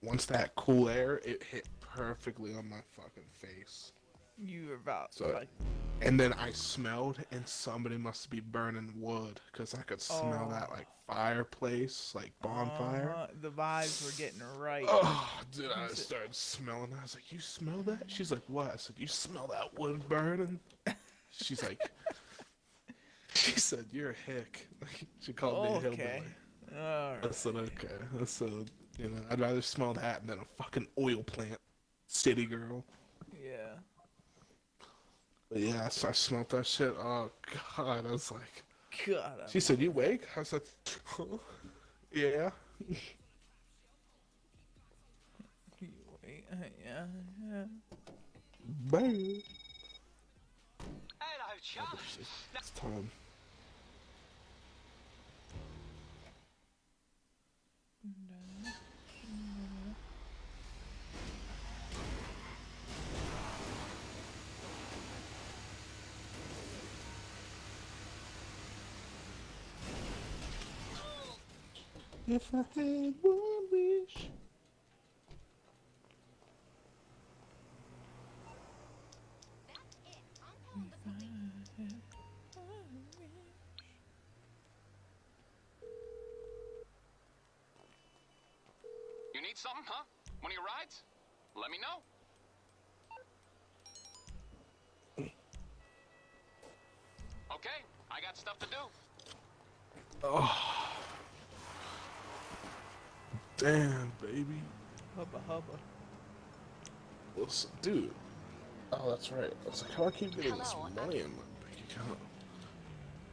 once that cool air, it hit perfectly on my fucking face. You were about So, like, and then I smelled, and somebody must be burning wood because I could smell oh, that like fireplace, like bonfire. the vibes were getting right. Oh, dude, You I said, started smelling. I was like, "You smell that?" She's like, "What?" I said, "You smell that wood burning?" She's like, she said, "You're a hick." She called me a okay, hillbilly. all I said, right, "Okay." I said, I'd rather smell that than a fucking oil plant, city girl. yeah. But yeah, so I smelled that shit. Oh god, I was like, God she said, "You Almighty. wake?" I was like, "Yeah." You wait, yeah, yeah. Bang. Hello, Oh chums. shit, it's time. If I had one wish. You need something, huh? One of your rides? Let me know. Okay, I got stuff to do. Oh, damn, baby. Hubba hubba. Listen, dude. Oh, that's right. I was like, how do I keep getting this Hello, money in my bank account?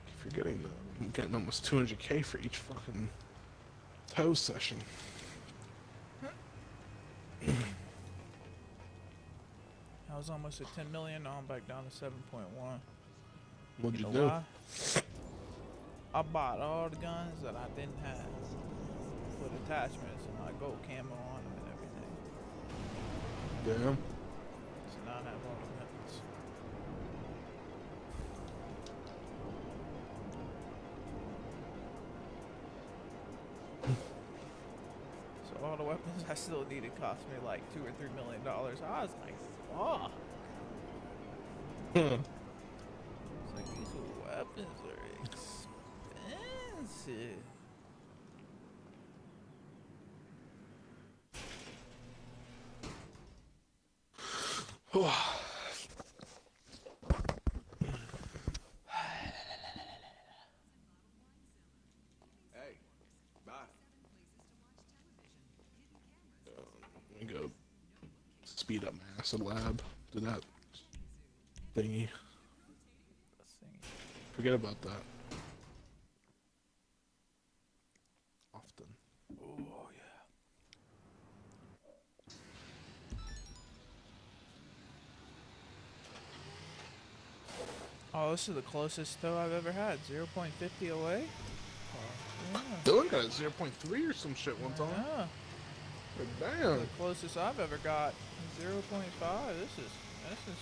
Keep forgetting that I'm getting almost 200K for each fucking toe session. I was almost at 10 million. Now I'm back down to 7.1. What'd You you know do? why? I bought all the guns that I didn't have. Put attachments and my gold camo on them and everything. Damn. So now I have all the weapons. So all the weapons I still needed cost me like $2 or $3 million. I was like, fuck. It's like these weapons are expensive. Hey, bye. Let me go speed up my acid lab. Do that thingy. Let's see. Forget about that. Often. Oh yeah. Oh, this is the closest though I've ever had. 0.50 away. Yeah. Dylan got a zero point 0.3 or some shit one time. Yeah. Like, The damn. closest I've ever got. 0.5. This is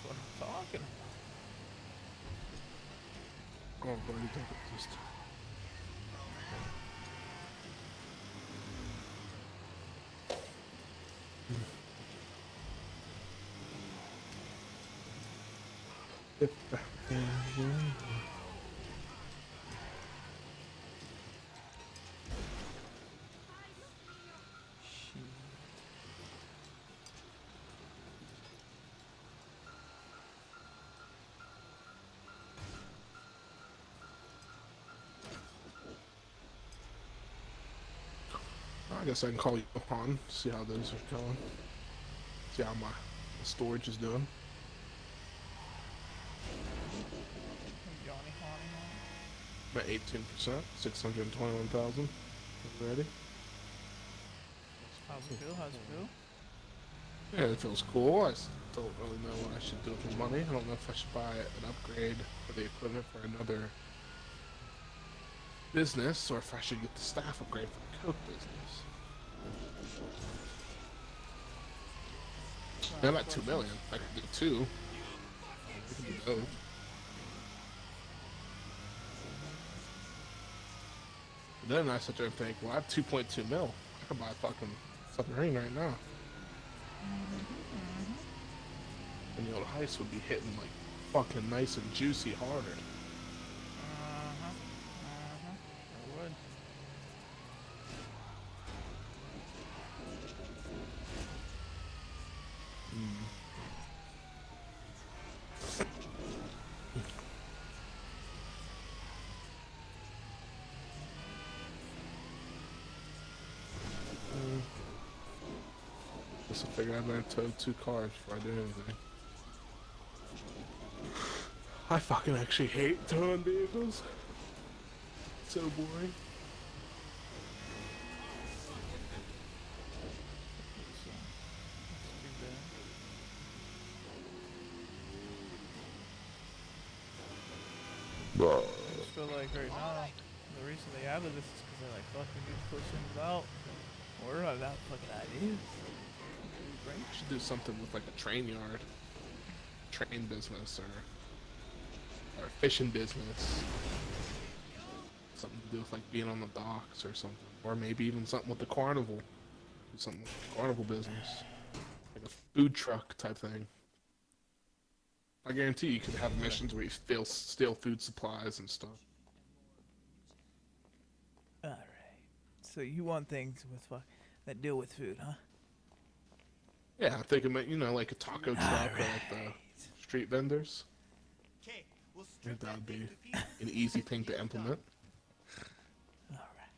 what I'm talking about. Oh, but you think it just. If I had one. Shit. I guess I can call you Johan, see how those are going. See how my storage is doing. Johnny Honey Honey. I'm at 18%, 621,000. Ready? How's it feel? How's it feel? Yeah, it feels cool. I don't really know what I should do with the money. I don't know if I should buy an upgrade for the equipment for another business or if I should get the staff upgrade for the Coke business. Trying I'm to at 2 questions. million. I could do two. I could do both. But then I sit there and think, well, I have 2.2 mil. I could buy fucking fucking rain right now. And the old heist would be hitting like fucking nice and juicy hard. It would. Just to figure out I towed 2 cars before I do anything. I fucking actually hate towing vehicles. It's so boring. I just feel like right now, the reason they added this is because they're like, fucking need to push things out. We're running out of fucking ideas. We should do something with like a train yard, train business, or a fishing business. Something to do with like being on the docks or something, or maybe even something with the carnival. Do something with the carnival business, like a food truck type thing. I guarantee you could have missions where you steal food supplies and stuff. Alright. So you want things with that deal with food, huh? Yeah, I'm thinking, you know, like a taco truck or like the street vendors. I think that would be an easy thing to implement. Alright.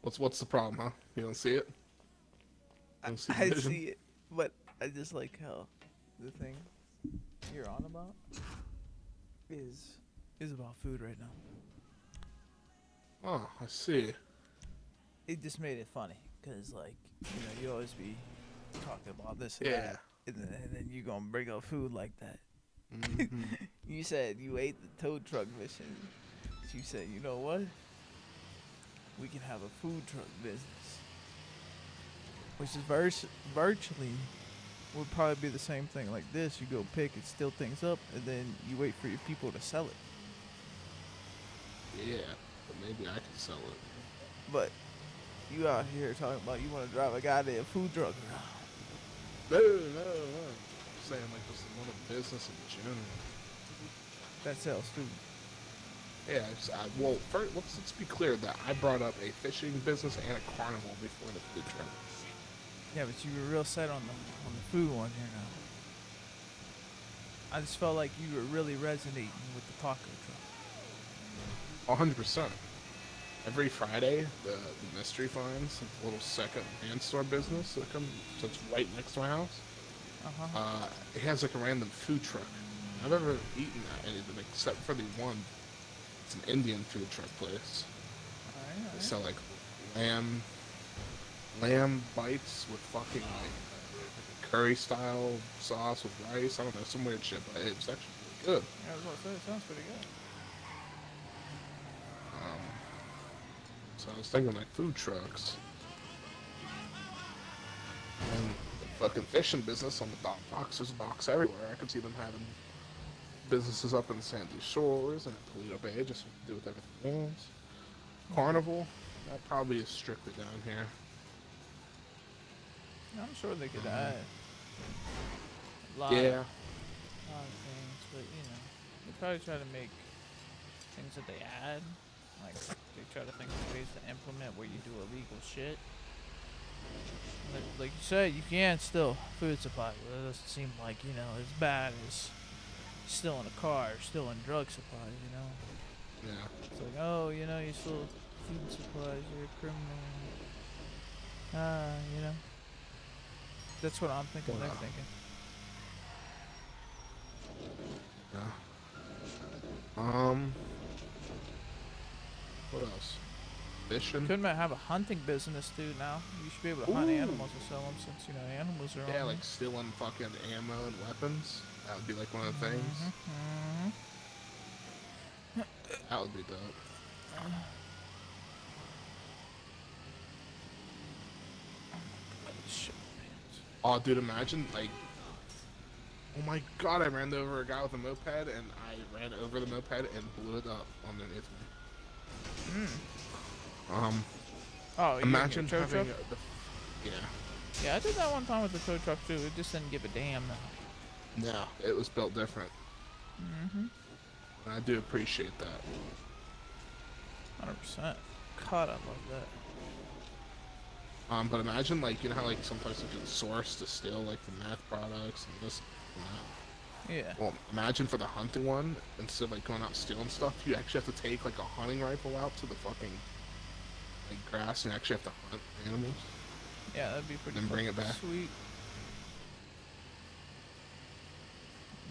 What's the problem, huh? You don't see it? You don't see the I vision? see it, but I just like how the thing you're on about is about food right now. Oh, I see. It just made it funny because, like, you know, you always be talking about this and Yeah. that, and then you gonna bring up food like that. Mhm. You said you ate the tow truck mission. You said, you know what? We can have a food truck business, which is virtually would probably be the same thing like this. You go pick and steal things up, and then you wait for your people to sell it. Yeah, but maybe I can sell it. But you out here talking about you want to drive a goddamn food truck around. No. I'm saying like this is another business in general. That sells food. Yeah, well, first, let's be clear that I brought up a fishing business and a carnival before the food truck. Yeah, but you were real set on the food one here now. I just felt like you were really resonating with the taco truck. 100%. Every Friday, the mystery finds, a little second-hand store business that's right next to my house. It has like a random food truck. I've never eaten at any of them except for the one. It's an Indian food truck place. They sell like lamb bites with fucking like curry style sauce with rice. I don't know, some weird shit, but it's actually really good. Yeah, I was about to say, it sounds pretty good. So I was thinking like food trucks. And the fucking fishing business on the docks. There's docks everywhere. I could see them having businesses up in the Sandy Shores and at Toledo Bay, just to do with everything else. Carnival, that probably is strictly down here. I'm sure they could add a lot, Yeah. lot of things, but you know, they probably try to make things that they add, like they try to think of ways to implement where you do illegal shit. Like you said, you can steal food supply, but it doesn't seem like, you know, as bad as stealing a car or stealing drug supplies, you know? Yeah. It's like, oh, you know, you stole food supplies, you're a criminal. You know? That's what I'm thinking they're Wow. thinking. Yeah. What else? Fishing? Couldn't I have a hunting business too now? You should be able to hunt Ooh. animals and sell them since, you know, animals are Yeah, on like stealing fucking ammo and weapons. That would be like one of the things. That would be dope. Shit. Oh, dude, imagine, like... Oh my god, I ran over a guy with a moped, and I ran over the moped and blew it up underneath me. Oh, you Imagine tow having truck? Yeah, I did that one time with the tow truck too. It just didn't give a damn. No, it was built different. Mm-hmm. And I do appreciate that. 100%. God, I love that. But imagine, like, you know how, like, sometimes you can source to steal, like, the meth products and this and that? Yeah. Well, imagine for the hunting one, instead of, like, going out stealing stuff, you actually have to take, like, a hunting rifle out to the fucking, like, grass and actually have to hunt animals. Yeah, that'd be pretty Then bring it fucking back. sweet.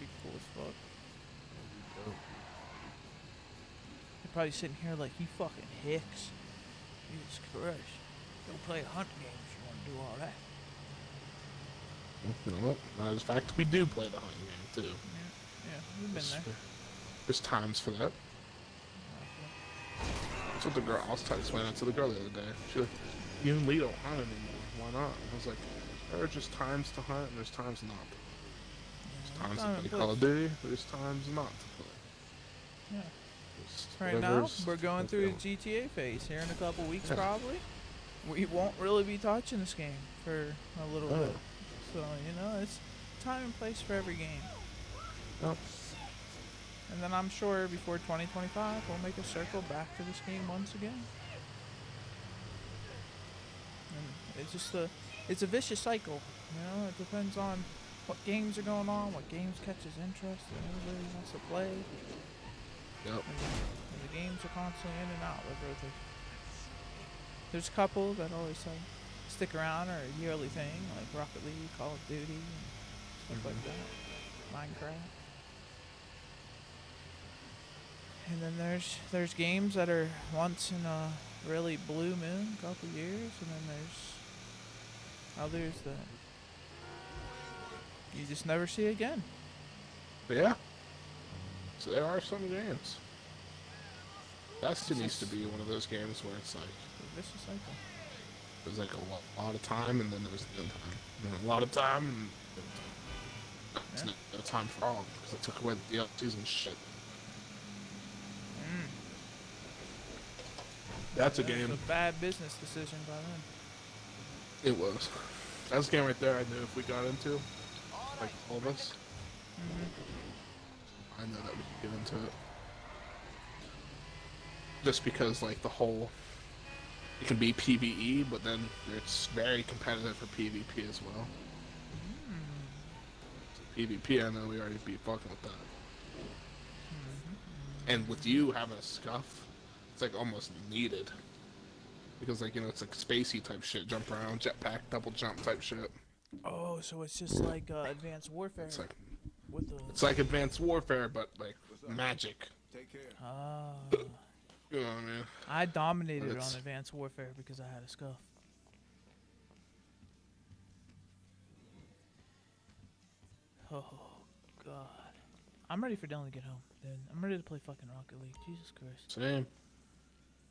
Be cool as fuck. You're probably sitting here like, you fucking hicks. Jesus Christ. Don't play a hunting game if you want to do all that. You know what? Matter of fact, we do play the hunting game, too. Yeah, we've been there. There's times for that. That's what the girl, I was trying to explain that to the girl the other day. She's like, you and Lee don't hunt anymore. Why not? I was like, there are just times to hunt and there's times not. There's times to play Call of Duty, there's times not to play. Yeah. Just Right now, whatever's- we're going through the GTA phase. Here in a couple weeks, probably. We won't really be touching this game for a little Oh. bit. So, you know, it's time and place for every game. Yep. And then I'm sure before 2025, we'll make a circle back to this game once again. And it's just it's a vicious cycle. You know, it depends on what games are going on, what games catches interest, and everybody wants to play. Yep. And the games are constantly in and out. There's a couple that always stick around or a yearly thing, like Rocket League, Call of Duty, and stuff like that. Minecraft. And then there's games that are once in a really blue moon, couple years, and then there's others that you just never see again. But yeah. So there are some games. Destiny needs to be one of those games where it's like, It's a vicious cycle. there's like a lot of time and then there's no time. And then a lot of time and there's no time for all because it took away the DLCs and shit. That's a game. It's a bad business decision by them. It was. That's a game right there I knew if we got into, like all of us, I know that we could get into it. Just because like the whole, it can be PvE, but then it's very competitive for PvP as well. So PvP, I know we already be fucking with that. And with you having a scuff, it's like almost needed. Because like, you know, it's like spacey type shit, jump around, jetpack, double jump type shit. Oh, so it's just like Advanced Warfare It's like, with the. it's like Advanced Warfare, but like magic. Take care. You know what I mean? I dominated But it's- on Advanced Warfare because I had a scuff. Oh God, I'm ready for Dylan to get home. Dude, I'm ready to play fucking Rocket League. Jesus Christ, Same.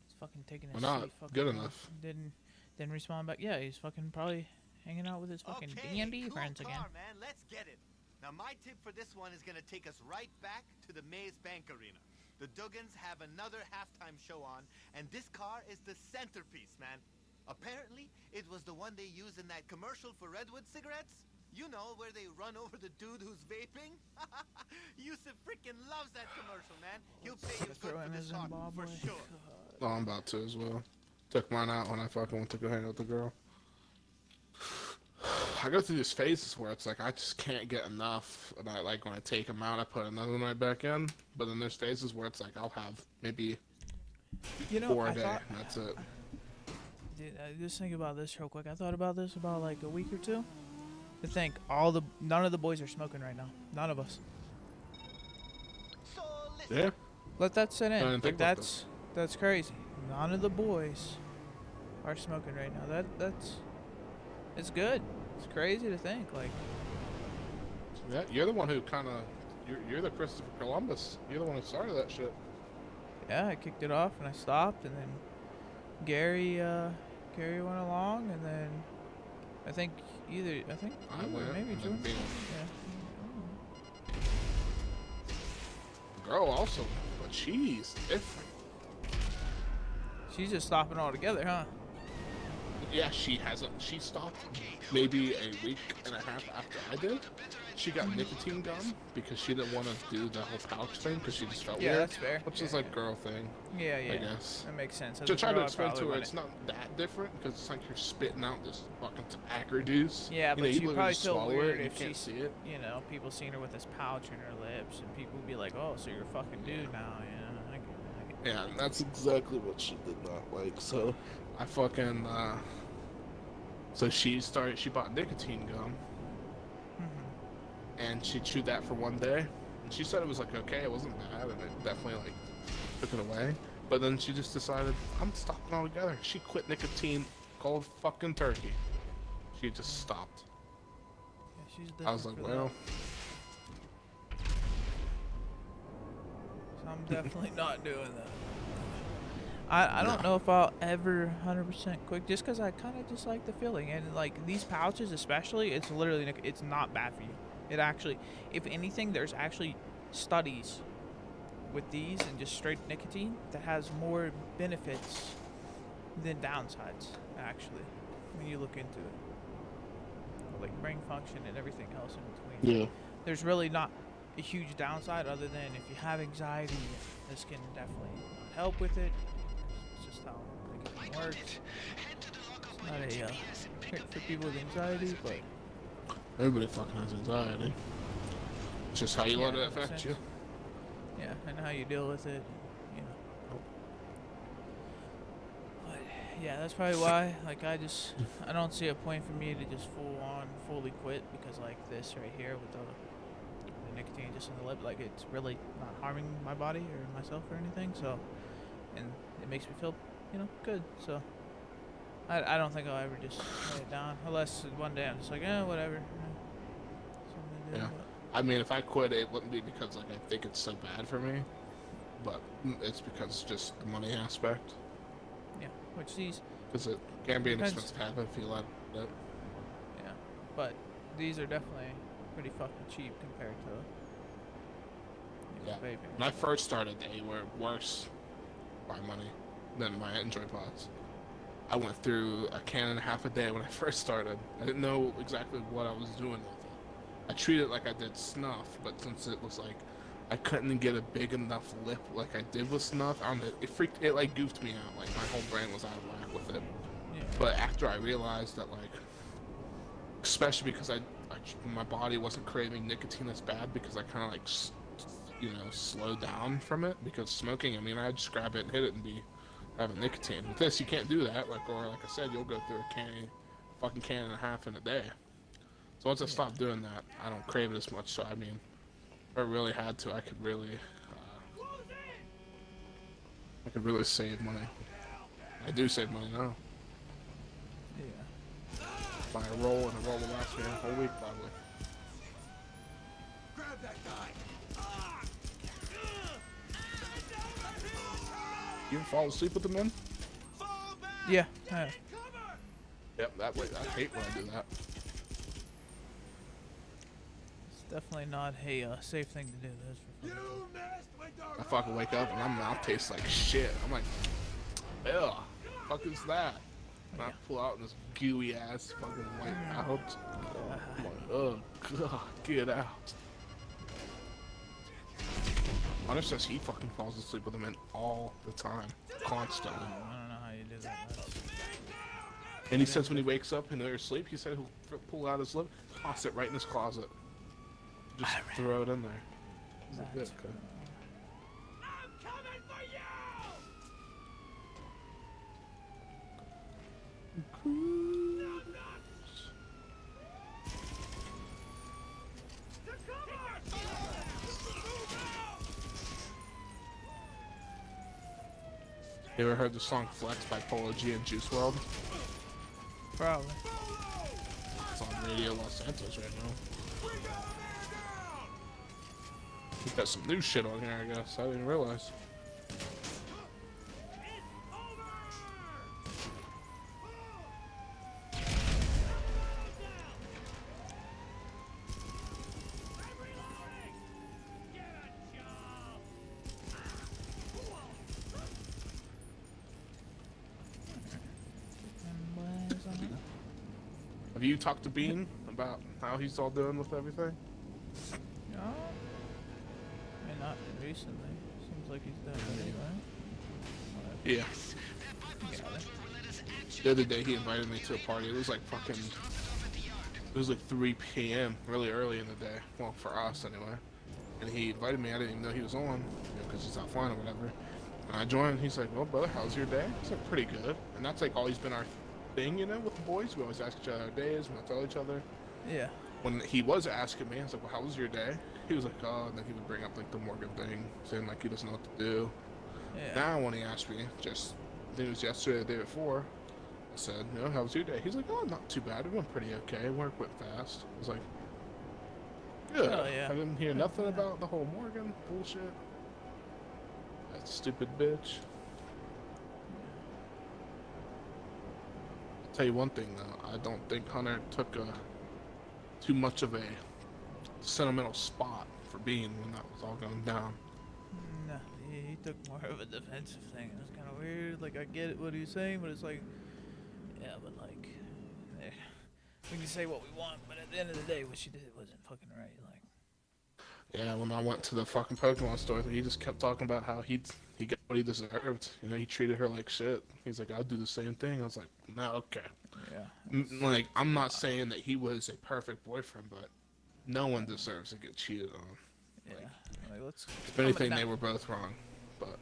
he's fucking taking Why his not? sweet fucking Good time. enough. Didn't respond back. Yeah, he's fucking probably hanging out with his fucking D&D cool friends car, again. man. Let's get it. Now, my tip for this one is gonna take us right back to the Maze Bank Arena. The Duggans have another halftime show on, and this car is the centerpiece, man. Apparently, it was the one they used in that commercial for Redwood cigarettes. You know, where they run over the dude who's vaping? Yusuf freaking loves that commercial, man. He'll pay you good Throw for in this a car, Zimbabwe. for sure. Oh, I'm about to as well. Took mine out when I fucking went to go hang out with the girl. I go through these phases where it's like I just can't get enough, and I like when I take them out, I put another one right back in. But then there's phases where it's like I'll have maybe You know, 4 I a day, thought, and that's it. dude, just think about this real quick. I thought about this about like a week or two. To think none of the boys are smoking right now. None of us. So, listen. Yeah, Let that sit I in. didn't Like think about that's crazy. None of the boys are smoking right now. That's it's good. It's crazy to think. Like, yeah. You're the one who kind of you're the Christopher Columbus. You're the one who started that shit. yeah, I kicked it off and I stopped, and then Gary went along, and then I think I you went, or maybe and then Jordan. being- Yeah. The girl also, but she's different. She's just stopping altogether, huh? yeah, she hasn't. She stopped maybe a week and a half after I did. She got nicotine gum because she didn't want to do the whole pouch thing because she just felt Yeah, weird. that's fair. Which Yeah, is like yeah. girl thing, Yeah, I yeah. guess. That makes sense. As To a try girl, to I explain probably to her wouldn't. it's not that different because it's like you're spitting out this fucking tobacco juice. Yeah, You but know, you she'd literally probably just feel swallow weird it and if you can't she's, see it. you know, people seeing her with this pouch in her lips, and people would be like, "Oh, so you're a fucking dude now?" You know, I get it. Yeah, and that's exactly what she did not like. So I fucking so she bought nicotine gum and she chewed that for one day. And she said it was like okay, it wasn't bad, and it definitely like took it away. But then she just decided I'm stopping altogether. She quit nicotine cold fucking turkey. She just stopped. Yeah, she's I was like, different for well, that. So I'm definitely not doing that. I don't know if I'll ever 100% quit just because I kind of just like the feeling. And like these pouches especially, it's literally, it's not bad for you. It actually, if anything, there's actually studies with these and just straight nicotine that has more benefits than downsides, actually, when you look into it. Like brain function and everything else in between. yeah. There's really not a huge downside other than if you have anxiety, this can definitely help with it. It's just how nicotine works. It's not a trick for people with anxiety, but Everybody fucking has anxiety. It's just how you Yeah, let it that makes affect sense. you. yeah, and how you deal with it, you know. But yeah, that's probably why. Like I don't see a point for me to just fully quit because like this right here with the nicotine just in the lip, like it's really not harming my body or myself or anything. So, and it makes me feel, you know, good. So. I don't think I'll ever just lay it down unless one day I'm just like, whatever. Something to do, Yeah. but- I mean, if I quit, it wouldn't be because like I think it's so bad for me, but it's because just the money aspect. Yeah, which these, Because it can be an Depends. expensive habit if you let it. yeah, but these are definitely pretty fucking cheap compared to Yeah. vaping. When I first started, they were worse by money than my Enjoy Pods. I went through a can and a half a day when I first started. I didn't know exactly what I was doing with it. I treated it like I did snuff, but since it was like I couldn't get a big enough lip like I did with snuff, I don't know, it like goofed me out. Like my whole brain was out of whack with it. Yeah. But after I realized that, like, especially because my body wasn't craving nicotine as bad because I kind of like, slowed down from it. Because smoking, I mean, I just grab it and hit it and be having nicotine. With this, you can't do that. Like I said, you'll go through a fucking can and a half in a day. So once I stopped doing that, I don't crave it as much. So I mean, if I really had to, I could really save money. I do save money now. Yeah. Buy a roll, and a roll will last me a whole week probably. Grab that guy. You ever fall asleep with the men? Yeah. Yeah. Yep, that way. I hate when I do that. It's definitely not a safe thing to do. That's for You fucking messed with the I fucking wake up and my mouth tastes like shit. I'm like, ew, fuck is that? And I pull out this gooey ass fucking white out. I'm like, oh god, get out. Hunter says he fucking falls asleep with the men all the time, constantly. I don't know how you do that. That's, And he says when he wakes up and they're asleep, he said he'll pull out his lip, toss it right in his closet. Just throw it in there. He's like, That's "Yeah, okay." You ever heard the song Flex by Polo G and Juice WRLD? probably. It's on Radio Los Santos right now. He got some new shit on here, I guess. I didn't realize. And was Have you talked to Bean about how he's all doing with everything? No. I mean, not recently. Seems like he's doing it anyway. Yeah. Yeah. The other day he invited me to a party. It was like fucking. It was like 3 p.m. really early in the day. Well, for us anyway. And he invited me. I didn't even know he was on, because he's out flying or whatever. And I joined. He's like, "Well, brother, how's your day?" It's like, "Pretty good." And that's like always been our thing, with the boys. We always ask each other our days. We don't tell each other. Yeah. When he was asking me, I was like, "Well, how was your day?" He was like, "Oh," and then he would bring up like the Morgan thing, saying like he doesn't know what to do. Yeah. Now when he asked me, just I think it was yesterday, or the day before, I said, "How was your day?" He's like, "Oh, not too bad. It went pretty okay. Work went fast." I was like, "Good." Oh, yeah. I didn't hear nothing about the whole Morgan bullshit. That stupid bitch. I'll tell you one thing though, I don't think Hunter took too much of a sentimental spot for Bean when that was all going down. No, he took more of a defensive thing. It was kind of weird. Like, I get what he's saying, but it's like, yeah, but like, we can say what we want, but at the end of the day, what she did wasn't fucking right. Like, Yeah, when I went to the fucking Pokemon store, he just kept talking about how he got what he deserved. He treated her like shit. He's like, "I'd do the same thing." I was like, "No, okay." yeah, Like, I'm not saying that he was a perfect boyfriend, but no one deserves to get cheated on. yeah. Like, let's. If anything, they were both wrong. But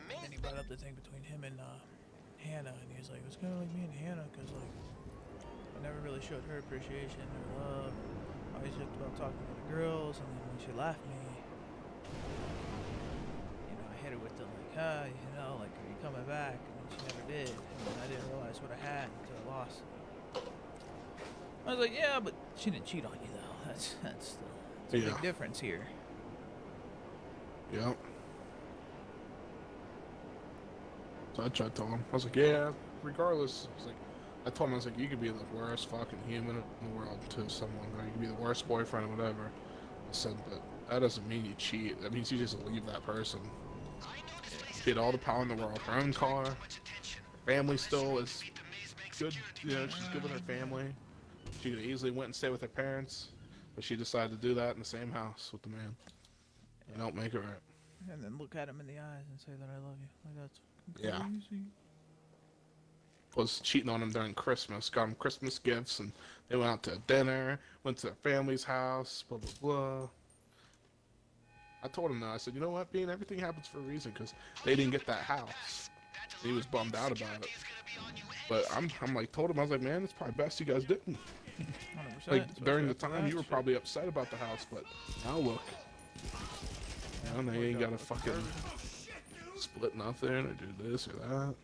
Then he brought up the thing between him and Hannah, and he was like, it was kind of like me and Hannah, because like, I never really showed her appreciation or love. I always joked about talking to the girls, and then when she left me, I hit her with the like, like, are you coming back? And then she never did, and I didn't realize what I had until I lost it. I was like, yeah, but she didn't cheat on you though. That's a Yeah. big difference here. yeah. So I tried to tell him. I was like, "Yeah, regardless." I told him, I was like, "You could be the worst fucking human in the world to someone, or you could be the worst boyfriend or whatever." I said, "But that doesn't mean you cheat. That means you just leave that person." She had all the power in the world. Her own car. Her family still is good. She's good with her family. She could easily went and stay with her parents, but she decided to do that in the same house with the man. You don't make it right. And then look at him in the eyes and say that I love you. Like, that's Yeah. crazy. Was cheating on him during Christmas, got him Christmas gifts, and they went out to dinner, went to their family's house, blah, blah, blah. I told him, though, I said, "You know what, Bean, everything happens for a reason, because they didn't get that house." And he was bummed out about it. But I'm like, told him, I was like, "Man, it's probably best you guys didn't." 100%. Like, during the especially after time, that you were shit. probably upset about the house, but now look. Now they ain't got to fucking split nothing or do this or that.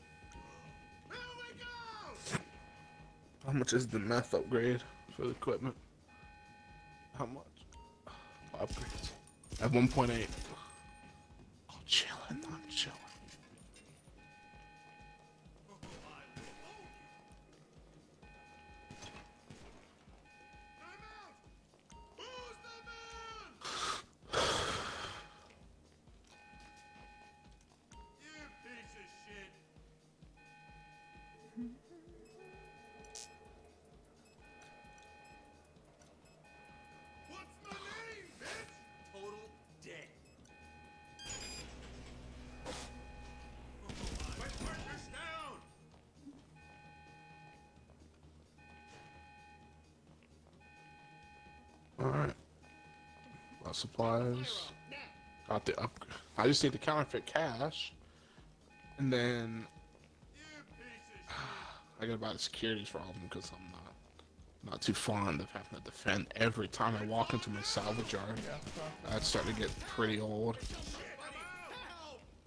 How much is the meth upgrade for the equipment? How much? Upgrades. At 1.8. Oh, chilling. I'm chilling. Alright. Got supplies. Got the up. I just need the counterfeit cash. And then I gotta buy the securities for all of them because I'm not too fond of having to defend every time I walk into my salvage yard. That's starting to get pretty old.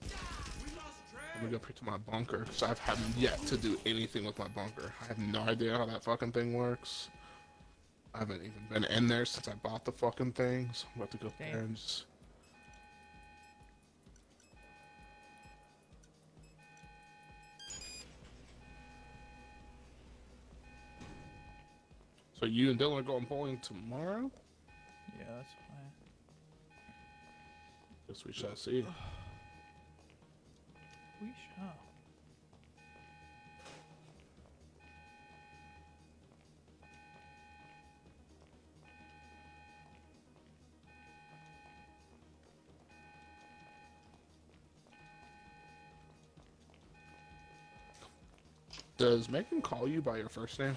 I'm gonna go pick to my bunker because I haven't yet to do anything with my bunker. I have no idea how that fucking thing works. I haven't even been in there since I bought the fucking thing, so I'm about to go there and just... So you and Dylan are going bowling tomorrow? Yeah, that's fine. Guess we shall see. We shall. Does Megan call you by your first name?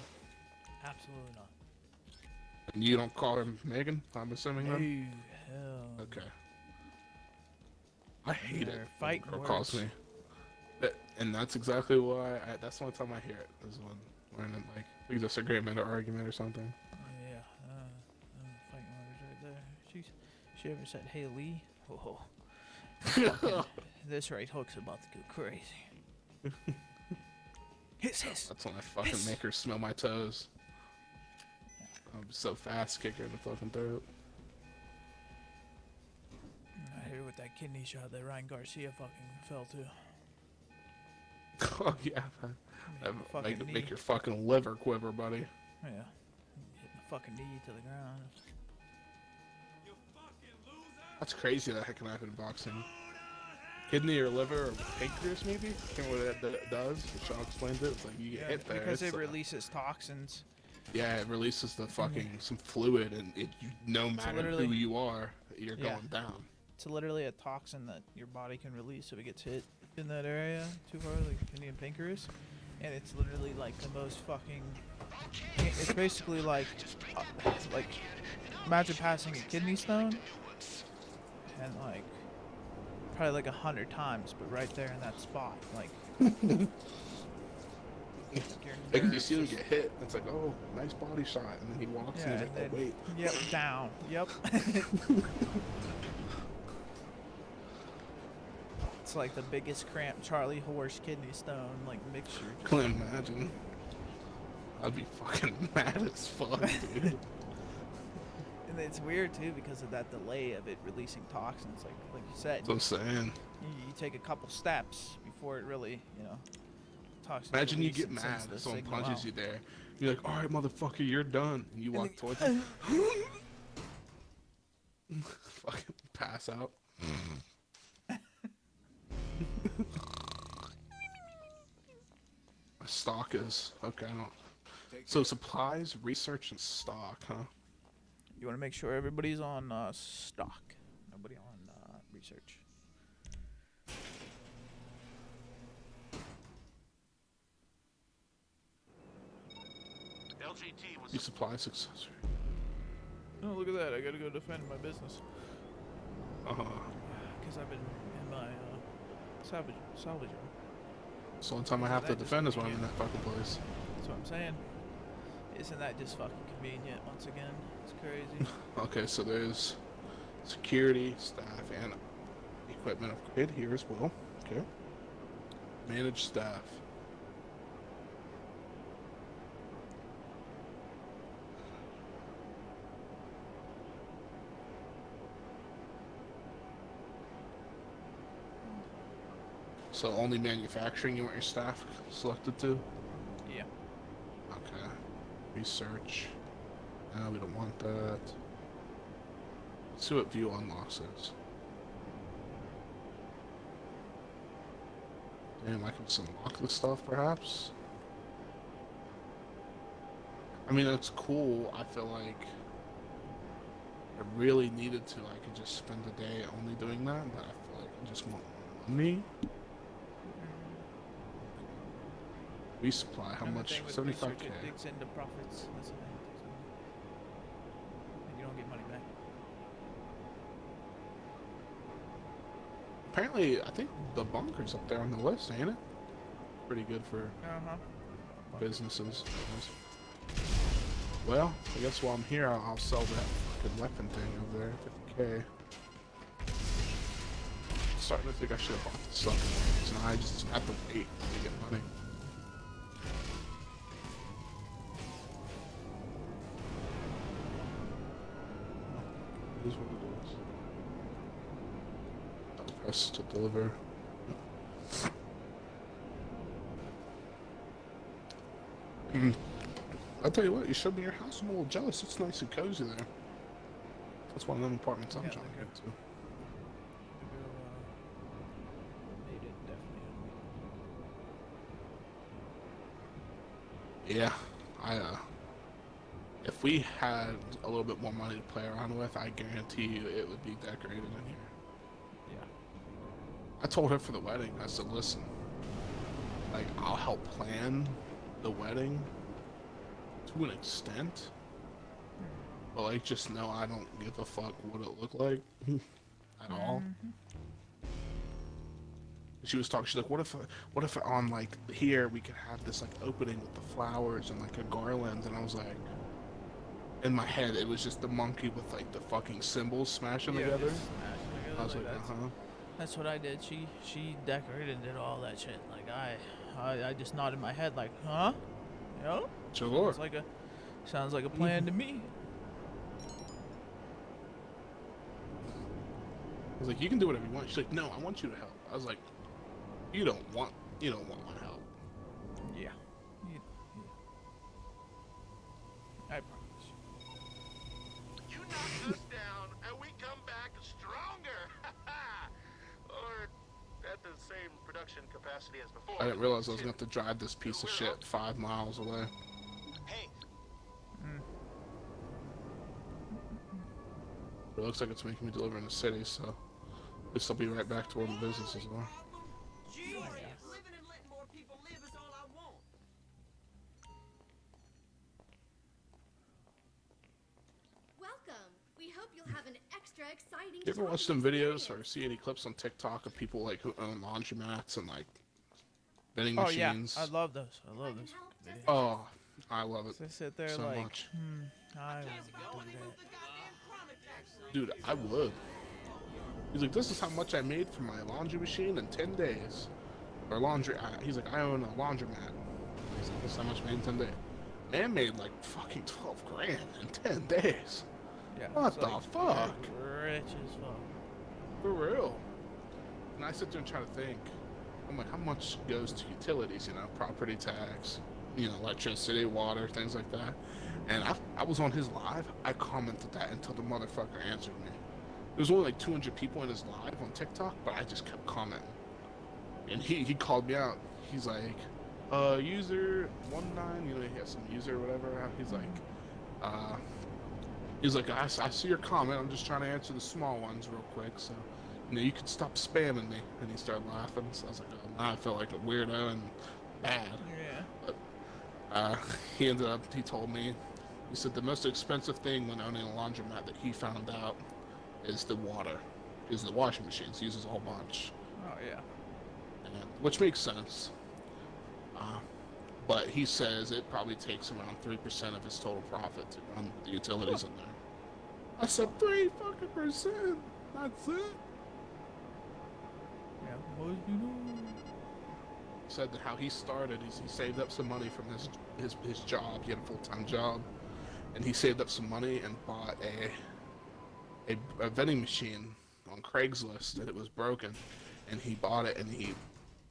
Absolutely not. And you don't call her Megan, I'm assuming No, then? hell. Okay. I hate They're it when a fighting girl calls words. me. And that's exactly why, that's the only time I hear it, is when we're in like a disagreement or argument or something. Yeah, fighting words right there. She ever said, "Hey Lee"? Oh, fucking, this right hook's about to go crazy. Hiss. That's when I fucking make her smell my toes. I'm so fast, kick her in the fucking throat. I hear with that kidney shot that Ryan Garcia fucking fell to. Oh yeah, that Fucking knee. make your fucking liver quiver, buddy. Yeah, hitting the fucking knee to the ground. That's crazy that can happen in boxing. Kidney or liver or pancreas, maybe? I can't remember what that does. Sean explained it. It's like you get hit there. Because it it's, releases toxins. yeah, it releases the fucking some fluid, and no matter who literally- you are, you're Yeah. going down. It's literally a toxin that your body can release if it gets hit in that area too hard, like kidney and pancreas. And it's literally like the most fucking. It's basically like imagine passing a kidney stone, and like probably like 100 times, but right there in that spot, like. Like you see him get hit, it's like, oh, nice body shot, and then he walks and he's like, oh wait. Yep, down. Yep. It's like the biggest cramp Charlie horse kidney stone like mixture. Can't imagine. I'd be fucking mad as fuck, dude. And it's weird too because of that delay of it releasing toxins. Like you said, That's what I'm saying. you take a couple steps before it really, toxins. Imagine you release get and mad sends the if someone signal punches out. you there. You're like, alright, motherfucker, you're done. And you walk towards him. Fucking pass out. Stock is okay. I don't. So supplies, research, and stock, huh? You want to make sure everybody's on stock, nobody on research. LGT was You supply accessory. Oh, look at that! I gotta go defend my business Uh-huh. because I've been in my salvage room. So the only time I have to defend is when I'm in that fucking place. That's what I'm saying. Isn't that just fucking convenient once again? It's crazy. Okay, so there's security, staff, and equipment upgrade here as well. Okay. Manage staff. So only manufacturing you want your staff selected to? Yeah. Okay. Research. No, we don't want that. Let's see what view unlocks is. Damn, I can just unlock this stuff, perhaps? I mean, it's cool. I feel like I really needed to. I could just spend the day only doing that, but I feel like I just want money. Resupply, how And the much? thing with 75k. research, it digs into profits. That's the thing. And you don't get money back. Apparently, I think the bunker's up there on the list, ain't it? Pretty good for businesses. Well, I guess while I'm here, I'll sell that fucking weapon thing over there, 50k. Starting to think I should have bought this stuff. So now I just have to wait to get money. It is what it is. I'll press to deliver. I'll tell you what, you showed me your house. I'm a little jealous. It's nice and cozy there. That's one of them apartments I'm Yeah, trying to okay. get to. Made it definitely. Yeah, if we had a little bit more money to play around with, I guarantee you it would be decorated in here. Yeah. I told her for the wedding, I said, listen, like, I'll help plan the wedding to an extent. But like, just know I don't give a fuck what it looked like at all. She was talking. She's like, what if on like here we could have this like opening with the flowers and like a garland?" And I was like, in my head, it was just the monkey with like the fucking symbols smashing together. just smashing together I was like, that's, uh-huh. that's what I did. She decorated and did all that shit. Like I just nodded my head like, huh? Yo? Sure. Sounds like a plan to me. I was like, "You can do whatever you want." She's like, "No, I want you to help." I was like, you don't want my help. Yeah. I promise. You knock us down, and we come back stronger. Or at the same production capacity as before. I didn't realize I was gonna have to drive this piece of shit 5 miles away. Hey, It looks like it's making me deliver in the city, so at least I'll be right back to where the business is are. Jeez, living and letting more people live is all I want. Welcome. We hope you'll have an extra exciting. You ever watch shopping some videos experience. or see any clips on TikTok of people like who own laundromats and like vending Oh yeah, machines? I love those. I If love can those. help, videos. just Oh, I love it. So I sit there so like, much. I Go want and to do remove that. the goddamn chronic tax. Dude, I would. He's like, "This is how much I made from my laundry machine in 10 days." Or laundry. He's like, "I own a laundromat." He's like, "This is how much I made in 10 days." Man made like fucking 12 grand in 10 days. Yeah. What it's the like, fuck? Rich as fuck. For real. And I sit there and try to think. I'm like, how much goes to utilities, you know, property tax, you know, electricity, water, things like that. And I was on his live. I commented that until the motherfucker answered me. There was only like 200 people in his live on TikTok, but I just kept commenting. And he called me out. He's like, user 19, you know, he has some user or whatever. He's like, I see your comment. I'm just trying to answer the small ones real quick. So, you know, you can stop spamming me. And he started laughing. So I was like, oh, now I feel like a weirdo and bad. Yeah. But he told me, he said the most expensive thing when owning a laundromat that he found out is the water. Is the washing machines. He uses a whole bunch. Oh yeah. And, which makes sense. But he says it probably takes around 3% of his total profit to run the utilities in there. I said 3 fucking percent. That's it. Yeah. What you doing? Said that how he started is he saved up some money from his job. He had a full-time job, and he saved up some money and bought a vending machine on Craigslist, and it was broken, and he bought it and he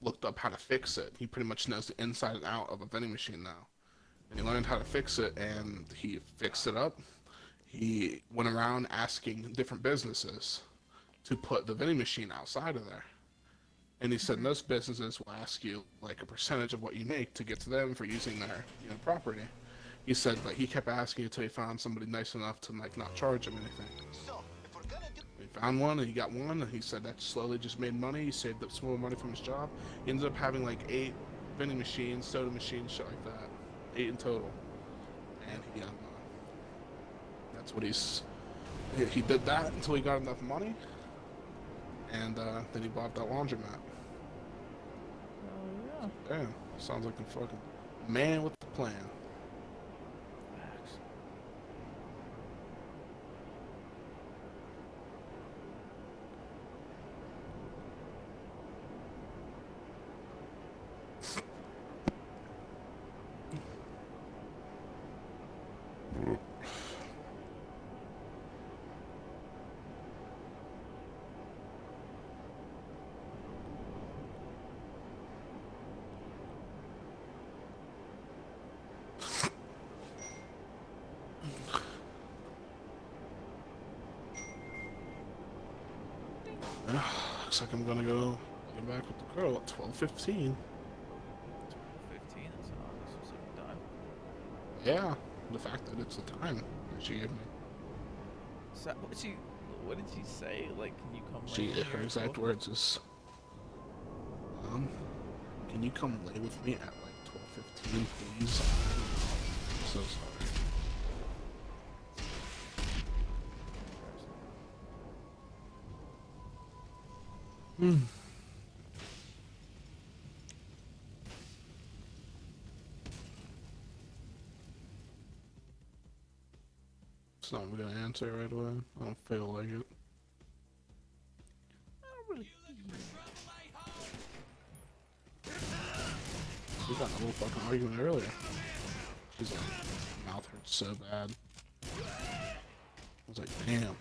looked up how to fix it. He pretty much knows the inside and out of a vending machine now, and he learned how to fix it, and he fixed it up. He went around asking different businesses to put the vending machine outside of there. And he said most businesses will ask you like a percentage of what you make to get to them for using their, you know, property. He said like he kept asking until he found somebody nice enough to like not charge him anything. so if we're gonna do He found one and he got one, and he said that slowly just made money. He saved up some more money from his job. He ended up having like 8 vending machines, soda machines, shit like that. 8 in total. And that's what he did that until he got enough money. And then he bought that laundromat. Oh yeah. Damn, sounds like a fucking man with a plan. Facts. Looks like I'm gonna go get back with the girl at 12:15. 12:15. That's an honest specific time. Yeah, the fact that it's the time that she gave me. So what did she say? Like, can you come? She, late here her at exact 12? words is, can you come lay with me at like 12:15, please? It's not gonna answer right away. I don't feel like it. We got in a little fucking argument earlier. She's like, my mouth hurts so bad. I was like, damn.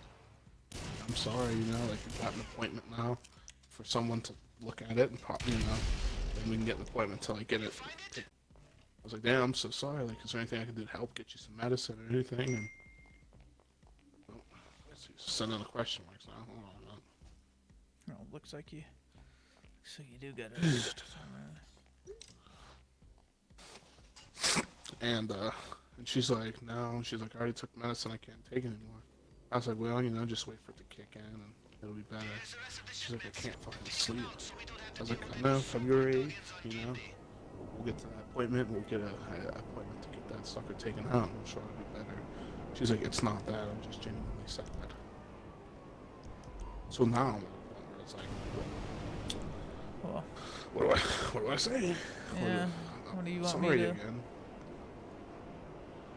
I'm sorry, you know, like we got an appointment now for someone to look at it and probably, you know, then we can get an appointment to like get it. I was like, damn, I'm so sorry. Like, is there anything I can do to help get you some medicine or anything? And well, she's sending the question marks now. Hold on, man. Oh, looks like you do got it. And she's like, no. She's like, I already took medicine. I can't take it anymore. I was like, well, you know, just wait for it to kick in and it'll be better. She's like, I can't fucking sleep. I was like, I know, February 8th, you know, we'll get to that appointment. We'll get an appointment to get that sucker taken out. I'm sure it'll be better. She's like, it's not that. I'm just genuinely sad. So now I'm at a point where it's like, Well, what do I say? yeah. What do you want me Sorry to? again.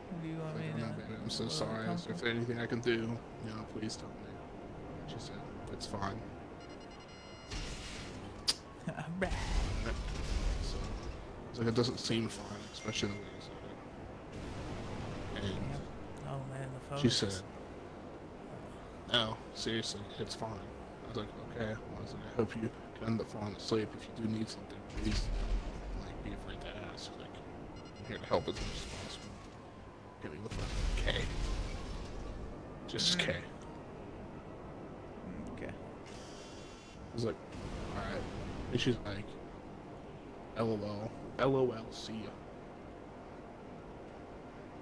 What do you want Like, me no, to? baby, I'm so what sorry. come Is there anything I can do? You know, please tell me. She said, it's fine. from? Right. So, it's like, it doesn't seem fine, especially the way you said it. And Oh man, the phone. she said, no, seriously, it's fine. I was like, okay. I was like, I hope you can end up falling asleep. If you do need something, please don't, like, be afraid to ask. Like, I'm here to help as much as possible. Give me the fucking K. Just K. Okay. I was like, alright. And she's like, LOL. LOL, see ya.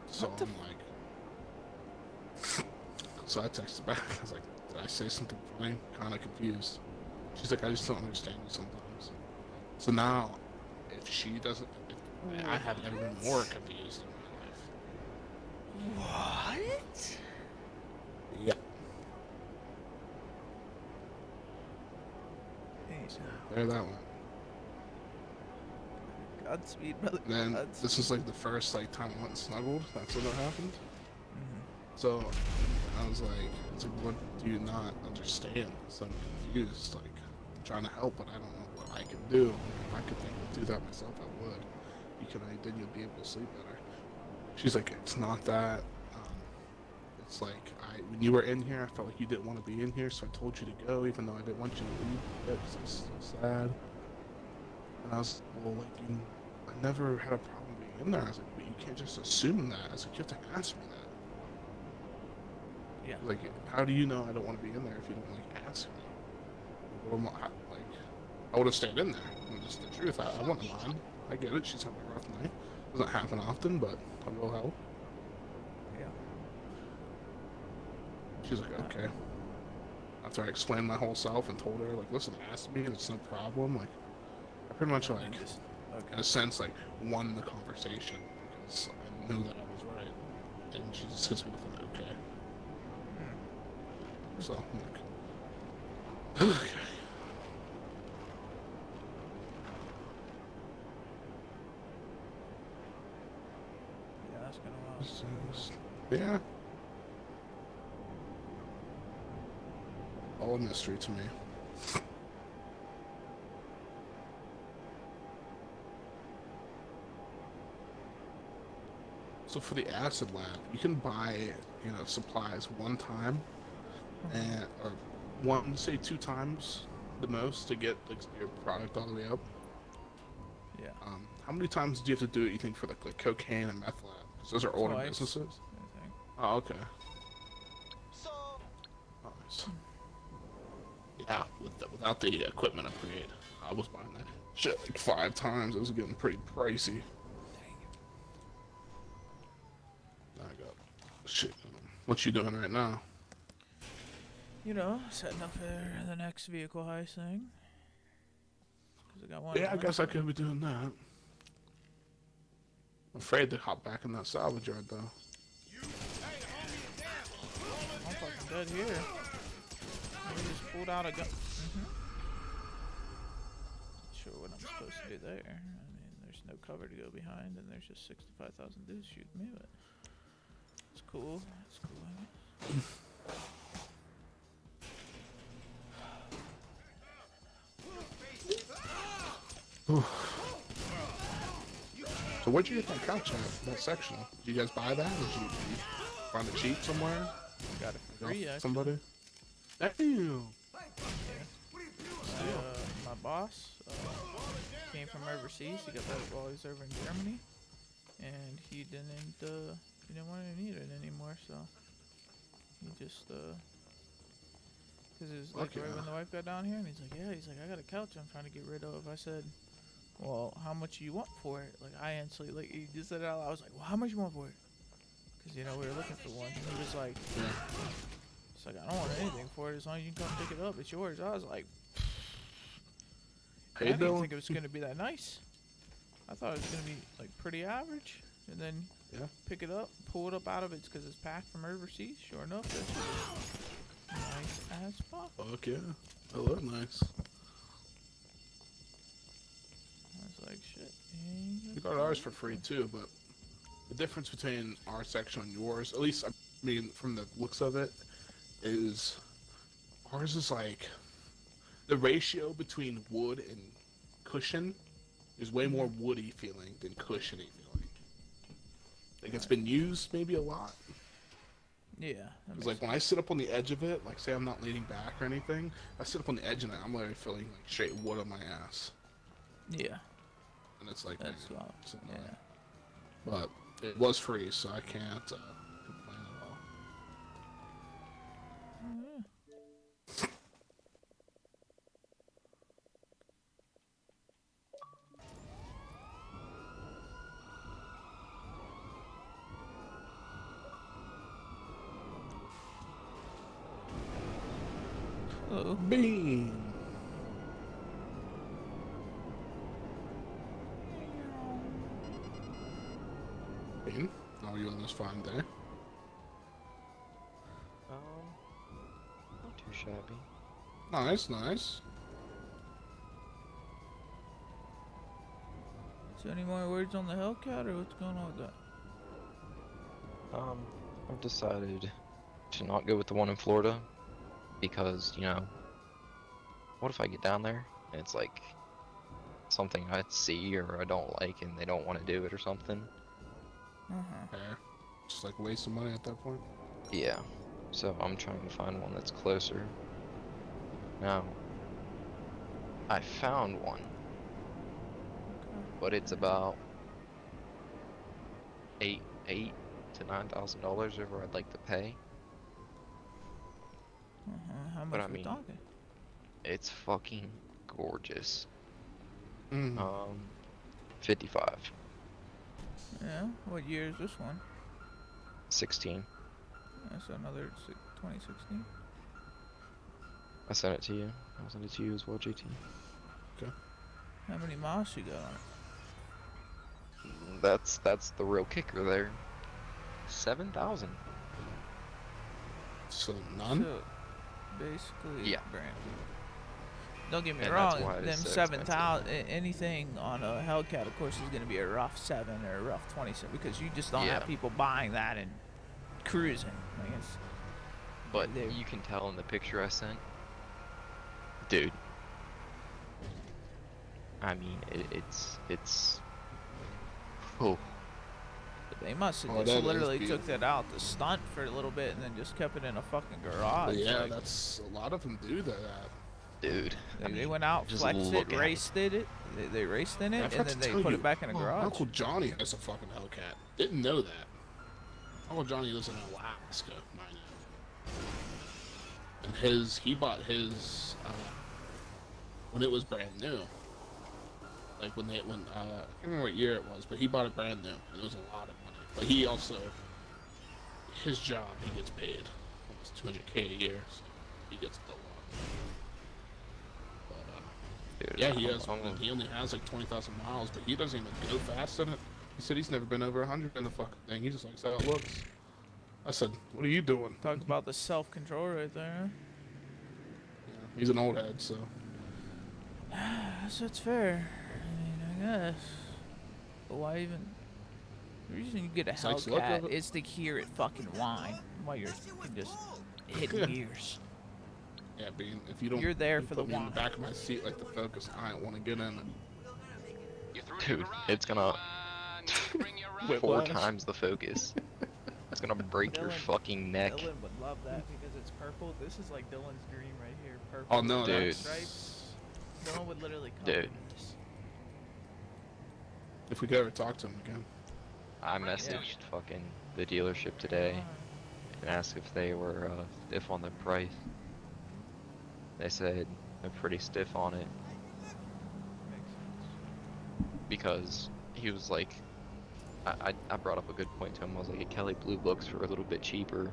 So What the I'm like, so I texted back. I was like, did I say something funny? Kind of confused. She's like, I just don't understand you sometimes. So now, if she doesn't, I have never been more confused in my life. What? Yeah. Hey, There that went. Godspeed, brother. Then Godspeed. this is like the first like time I went and snuggled. That's when it happened. Mhm. So I was like, what do you not understand? So I'm confused. Like, I'm trying to help, but I don't know what I can do. If I could think to do that myself, I would. Then you'll be able to sleep better. She's like, it's not that. It's like, when you were in here, I felt like you didn't want to be in here, so I told you to go, even though I didn't want you to leave because I was so sad. And I was, well, like, I never had a problem being in there. I was like, but you can't just assume that. I was like, you have to ask me that. Yeah. Like, how do you know I don't want to be in there if you don't, like, ask me? Well, like, I would have stayed in there. And that's the truth. I wouldn't mind. I get it. She's having a rough night. Doesn't happen often, but I will help. Yeah. She's like, okay. After I explained my whole self and told her, like, listen, ask me and it's no problem. Like, I pretty much, like, in a sense, like, won the conversation because I knew that I was right. And she just hits me with an okay. So, I'm like, okay. Yeah, that's kind of wild. Yeah. All a mystery to me. So for the acid lab, you can buy, supplies one time, and or one, say 2 times the most to get like your product all the way up. Yeah. How many times do you have to do it? You think for like cocaine and meth lab? 'Cause those are older Twice. businesses. I think. Oh, okay. So, Oh, nice. Yeah, without the equipment upgrade, I was buying that shit like 5 times. It was getting pretty pricey. I got shit. What you doing right now? You know, setting up for the next vehicle heist thing. 'Cause I got one. Yeah, I guess I could be doing that. I'm afraid to hop back in that salvage yard though. I'm fucking dead here. We just pulled out a gun. Sure what I'm supposed to do there. I mean, there's no cover to go behind, and there's just 65,000 dudes shooting me, but It's cool. It's cool. So where'd you get that couch at? That section? Did you guys buy that? Or did you find it cheap somewhere? Got it for Off free, actually. somebody? Damn. My boss came from overseas. He got that while he was over in Germany, and he didn't want to need it anymore. So he just because it was like Okay. right when the wife got down here, and he's like, I got a couch I'm trying to get rid of. I said, well, how much you want for it? Like I instantly like he just said it out loud. I was like, well, how much you want for it? Because we were looking for one. And he was like, it's like I don't want anything for it as long as you can come pick it up. It's yours. I was like. How I you didn't doing? think it was gonna be that nice. I thought it was gonna be like pretty average, and then pick it up, pull it up out of it because it's packed from overseas. Sure enough, that's nice as fuck. Fuck yeah. That look nice. I was like, shit. We got ours for free too, but the difference between our section and yours, at least I mean from the looks of it, is ours is like the ratio between wood and cushion is way more woody feeling than cushiony feeling. Like it's been used maybe a lot. Yeah. It's like when I sit up on the edge of it, like say I'm not leaning back or anything, I sit up on the edge and I'm literally feeling like straight wood on my ass. Yeah. And it's like, That's man, wild. it's Yeah. annoying. But it was free, so I can't complain at all. Hello. Beam. Beam, how are you on this fine day? Not too shabby. Nice, nice. So any more words on the Hellcat, or what's going on with that? I've decided to not go with the one in Florida because, what if I get down there and it's like something I see or I don't like and they don't want to do it or something? Fair. Just like waste some money at that point. Yeah, so I'm trying to find one that's closer. Now, I found one, but it's about $8,000 to $9,000 over I'd like to pay. How much But I we mean, talking? it's fucking gorgeous. Mm. 55, Yeah. What year is this one? 16. That's another 2016. I sent it to you. I'll send it to you as well, JT. How many miles you got on it? That's the real kicker there. 7,000. So none? So, basically, Yeah. brand. Don't get me And that's wrong, why it them is so 7,000, anything on a Hellcat, of course, is going to be a rough 7 or a rough 27 because you just don't Yeah. have people buying that and cruising. Like it's, But they're- you can tell in the picture I sent. Dude. I mean, it's. Oh. they must have Oh, just that is literally took beautiful. that out to stunt for a little bit and then just kept it in a fucking garage. But yeah, like, that's a lot of them do that. Dude. they went out, just flexed look it, at raced it. They raced in I it, and forgot then to they tell put you, it back in a my garage. Uncle Johnny has a fucking Hellcat. Didn't know that. Uncle Johnny lives in Alaska, mind you. And he bought his when it was brand new. Like when I can't remember what year it was, but he bought it brand new. And it was a lot of money. But he also, his job, he gets paid almost $200K a year, so he gets a lot. But, Dude, yeah, he has I'm- one. He only has like 20,000 miles, but he doesn't even go fast in it. He said he's never been over 100 in the fucking thing. He just likes how it looks. I said, "What are you doing?" Talk about the self-control right there. Yeah, he's an old head, so Huh? So it's fair. I mean, I guess. But why even? The reason you get a It's like, look Hellcat at it. is to hear it fucking whine while you're just hitting gears. Yeah, being if you don't, You're there you for put the me in the whine. back of my seat like the Focus. I don't want to get in it. You threw Dude, your garage. it's gonna Come on, you bring your ride. Wait, 4 what? times the Focus. It's gonna break your Dylan- fucking neck. Dylan would love that because it's purple. This is like Dylan's dream right here. Purple. Oh no, with Dude. black that's stripes. Dylan would literally come Dude. in this. if we could ever talk to him again. I messaged fucking the dealership today and asked if they were stiff on the price. They said they're pretty stiff on it Makes sense. because he was like, I brought up a good point to him. I was like, if Kelly Blue Books for a little bit cheaper,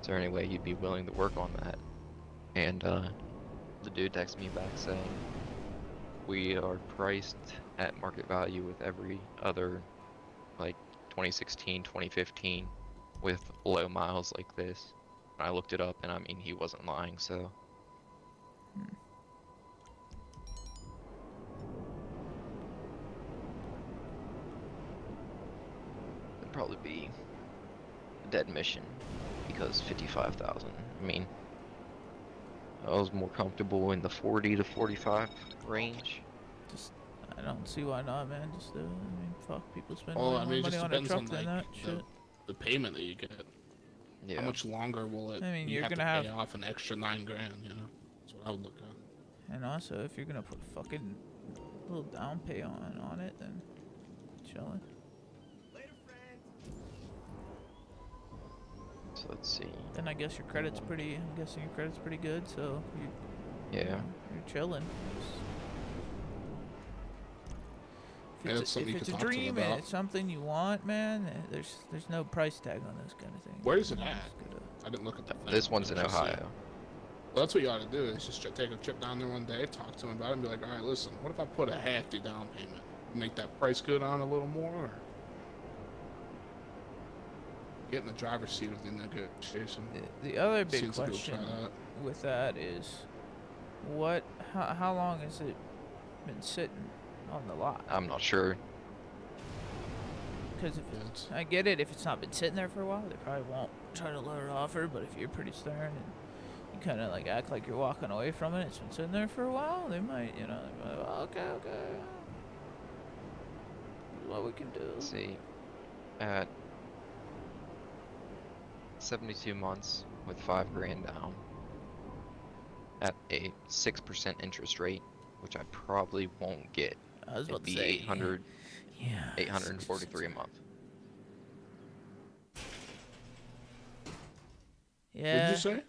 is there any way you'd be willing to work on that? And the dude texted me back saying, we are priced at market value with every other like 2016, 2015 with low miles like this. And I looked it up and I mean, he wasn't lying, so. It'd probably be a dead mission because 55,000. I mean, I was more comfortable in the 40 to 45 range. Just, I don't see why not, man. Just, I mean, fuck, people spend Well, way I more mean, it money just on a depends truck on than like that shit. the payment that you get. Yeah. How much longer will it? I mean, you you're have gonna to have- pay off an extra $9 grand. You know, that's what I would look at. And also, if you're gonna put fucking little down pay on it, then chillin'. So let's see. Then I guess your credit's pretty. I'm guessing your credit's pretty good, so Yeah. you're chilling. Yeah, that's something you If it's could a talk to them dream and about. it's something you want, man, there's no price tag on this kind of thing. Where is it You at? just gotta- I didn't look at that. This one's in Ohio. Well, that's what you ought to do. Is just take a trip down there one day, talk to him about it, and be like, all right, listen, what if I put a hefty down payment, make that price go down a little more, or get in the driver's seat of the negotiation? The other big Seems like we'll question try that. with that is, how long has it been sitting on the lot? I'm not sure. Because if Yeah, it's, I get it, if it's not been sitting there for a while, they probably won't try to lower offer. But if you're pretty stern and you kind of like act like you're walking away from it, it's been sitting there for a while, they might, you know, they're like, oh, okay, this is what we can do. Let's see. At 72 months with 5 grand down at a 6% interest rate, which I probably won't get. I was It'd about to be say 843 a month. Yeah. What did you say?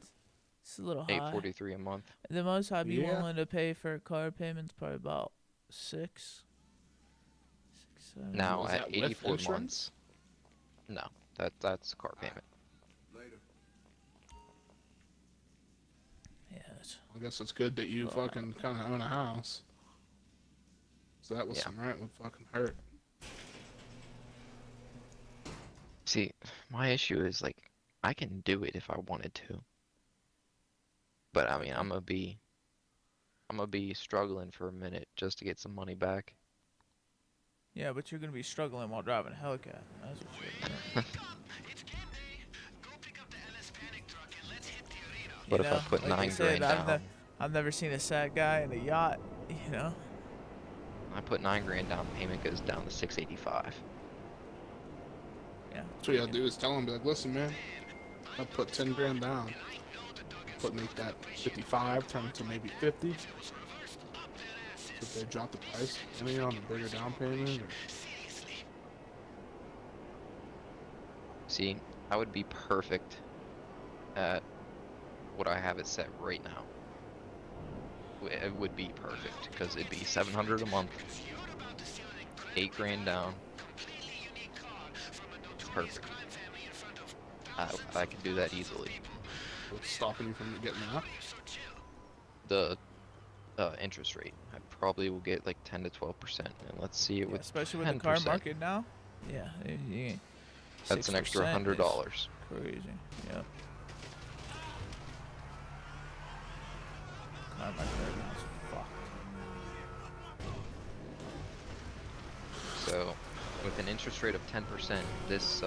It's a little high. 843 a month. The most I'd be Yeah. willing to pay for a car payment's probably about 6, 7. Now Is at that with 84 insurance? months. No, that's car payment. Later. Yeah. It's, I guess it's good that you fucking kind of own a house. So that was Yeah. some rent would fucking hurt. See, my issue is like I can do it if I wanted to. But I mean, I'm gonna be struggling for a minute just to get some money back. yeah, but you're gonna be struggling while driving a Hellcat. That's what you're doing. It's game day. Go pick up the LS Panic truck and let's hit the arena. What You if I know, put like I 9 said, grand down? I've never seen a sad guy in a yacht. You know. I put 9 grand down, payment goes down to 685. Yeah. So what you gotta do is tell them, be like, listen, man, I put 10 grand down. Make that 55 turn into maybe 50. If they drop the price, any on a bigger down payment, or See, I would be perfect at what I have it set right now. It would be perfect because it'd be 700 a month, 8 grand down. Perfect. I could do that easily. what's stopping you from getting that? The interest rate, I probably will get like 10 to 12%, and let's see it Yeah, with especially with the car 10%. market now. Yeah. That's an extra 6% is $100. Crazy. Yep. Car market right now is fucked. So with an interest rate of 10%, this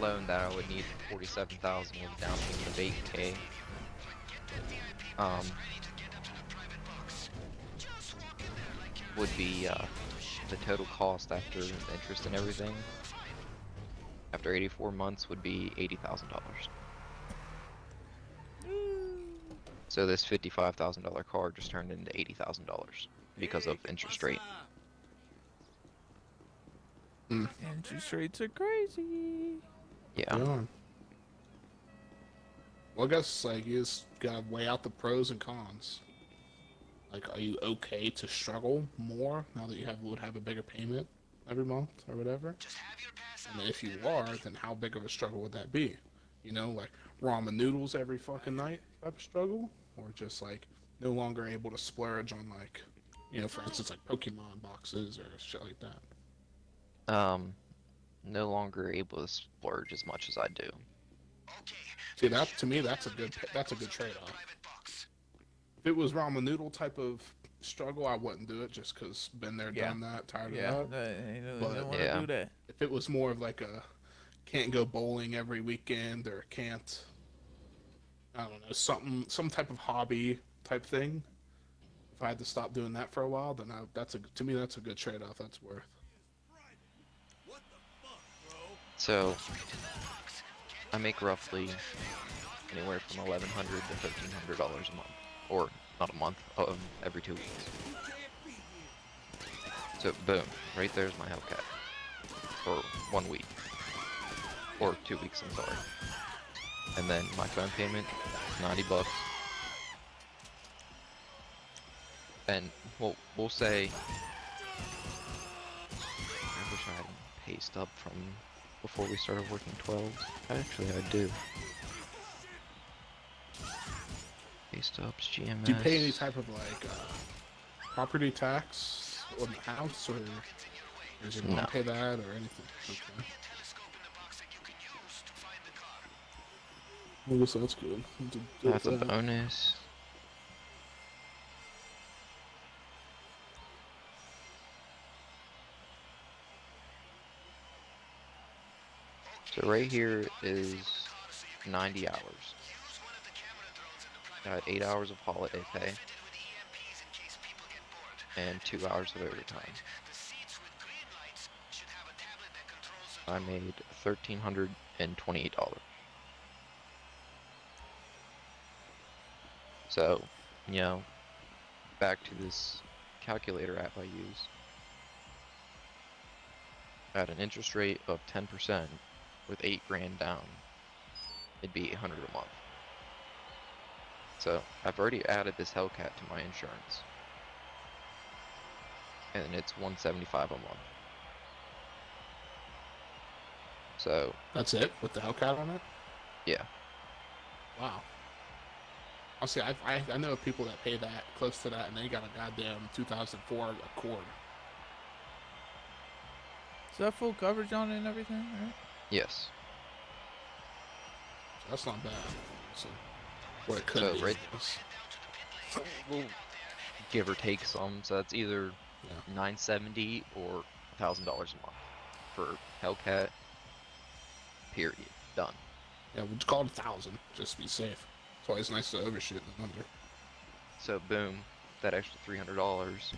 loan that I would need for 47,000 with a down payment of 8K. Would be the total cost after interest and everything. After 84 months would be $80,000. So this $55,000 car just turned into $80,000 because of interest rate. Interest rates are crazy. Yeah. Well, I guess like you just gotta weigh out the pros and cons. Like, are you okay to struggle more now that you would have a bigger payment every month or whatever? And if you are, then how big of a struggle would that be? You know, like ramen noodles every fucking night type of struggle, or just like no longer able to splurge on like, you know, for instance, like Pokemon boxes or shit like that. No longer able to splurge as much as I do. See, that to me, that's a good trade-off. If it was ramen noodle type of struggle, I wouldn't do it just because been there, done that, tired of that. Don't want to do that. If it was more of like a can't go bowling every weekend or can't, I don't know, some type of hobby type thing. If I had to stop doing that for a while, then to me that's a good trade-off. That's worth. So I make roughly anywhere from $1,100 to $1,300 a month, or not a month, every 2 weeks. So boom, right there's my Hellcat for 1 week, or 2 weeks. I'm sorry. And then my phone payment, $90. And we'll say, I wish I had a pay stub from before we started working 12s. Actually, I do. Pay stubs, GMS. Do you pay any type of like property tax on the house, or does your mom pay that or anything? Okay. I guess that's good. That's a bonus. So right here is 90 hours. Got 8 hours of holiday pay and 2 hours of overtime. I made $1,328. So, you know, back to this calculator app I use. At an interest rate of 10% with 8 grand down, it'd be $800 a month. So I've already added this Hellcat to my insurance, and it's $175 a month. So that's it with the Hellcat on it. Yeah. Wow. I'll see. I know people that pay that close to that, and they got a goddamn 2004 Accord. Is that full coverage on it and everything, right? Yes. So that's not bad. So what it could be. Right, we'll give or take some. So that's either $970 or $1,000 a month for Hellcat. Period. Done. Yeah, we'll just call it 1,000 just to be safe. It's always nice to overshoot the number. So boom, that extra $300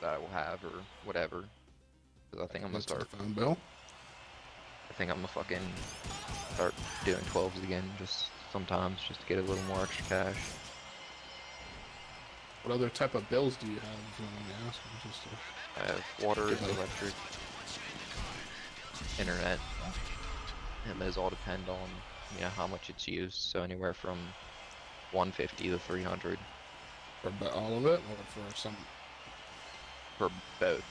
that I will have or whatever. Because I think I'm gonna start. Phone bill. I think I'm gonna fucking start doing 12s again, just sometimes, just to get a little more extra cash. What other type of bills do you have, if you want me to ask? Just I have water, electric, internet, and those all depend on, you know, how much it's used. So anywhere from 150 to 300. For all of it, or for some? For both.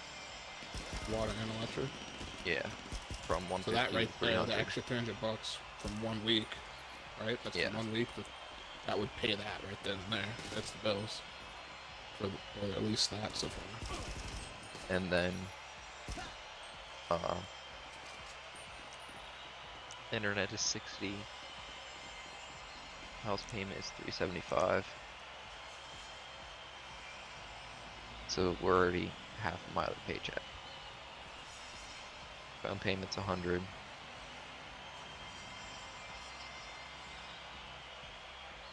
Water and electric. Yeah, from 150 so that right to there, 300. the extra $300 from 1 week, right? That's from 1 week. That would pay that right then and there. That's the bills, or at least that so far. And then, internet is 60. House payment is 375. So we're already half a mile of paycheck. Down payment's 100.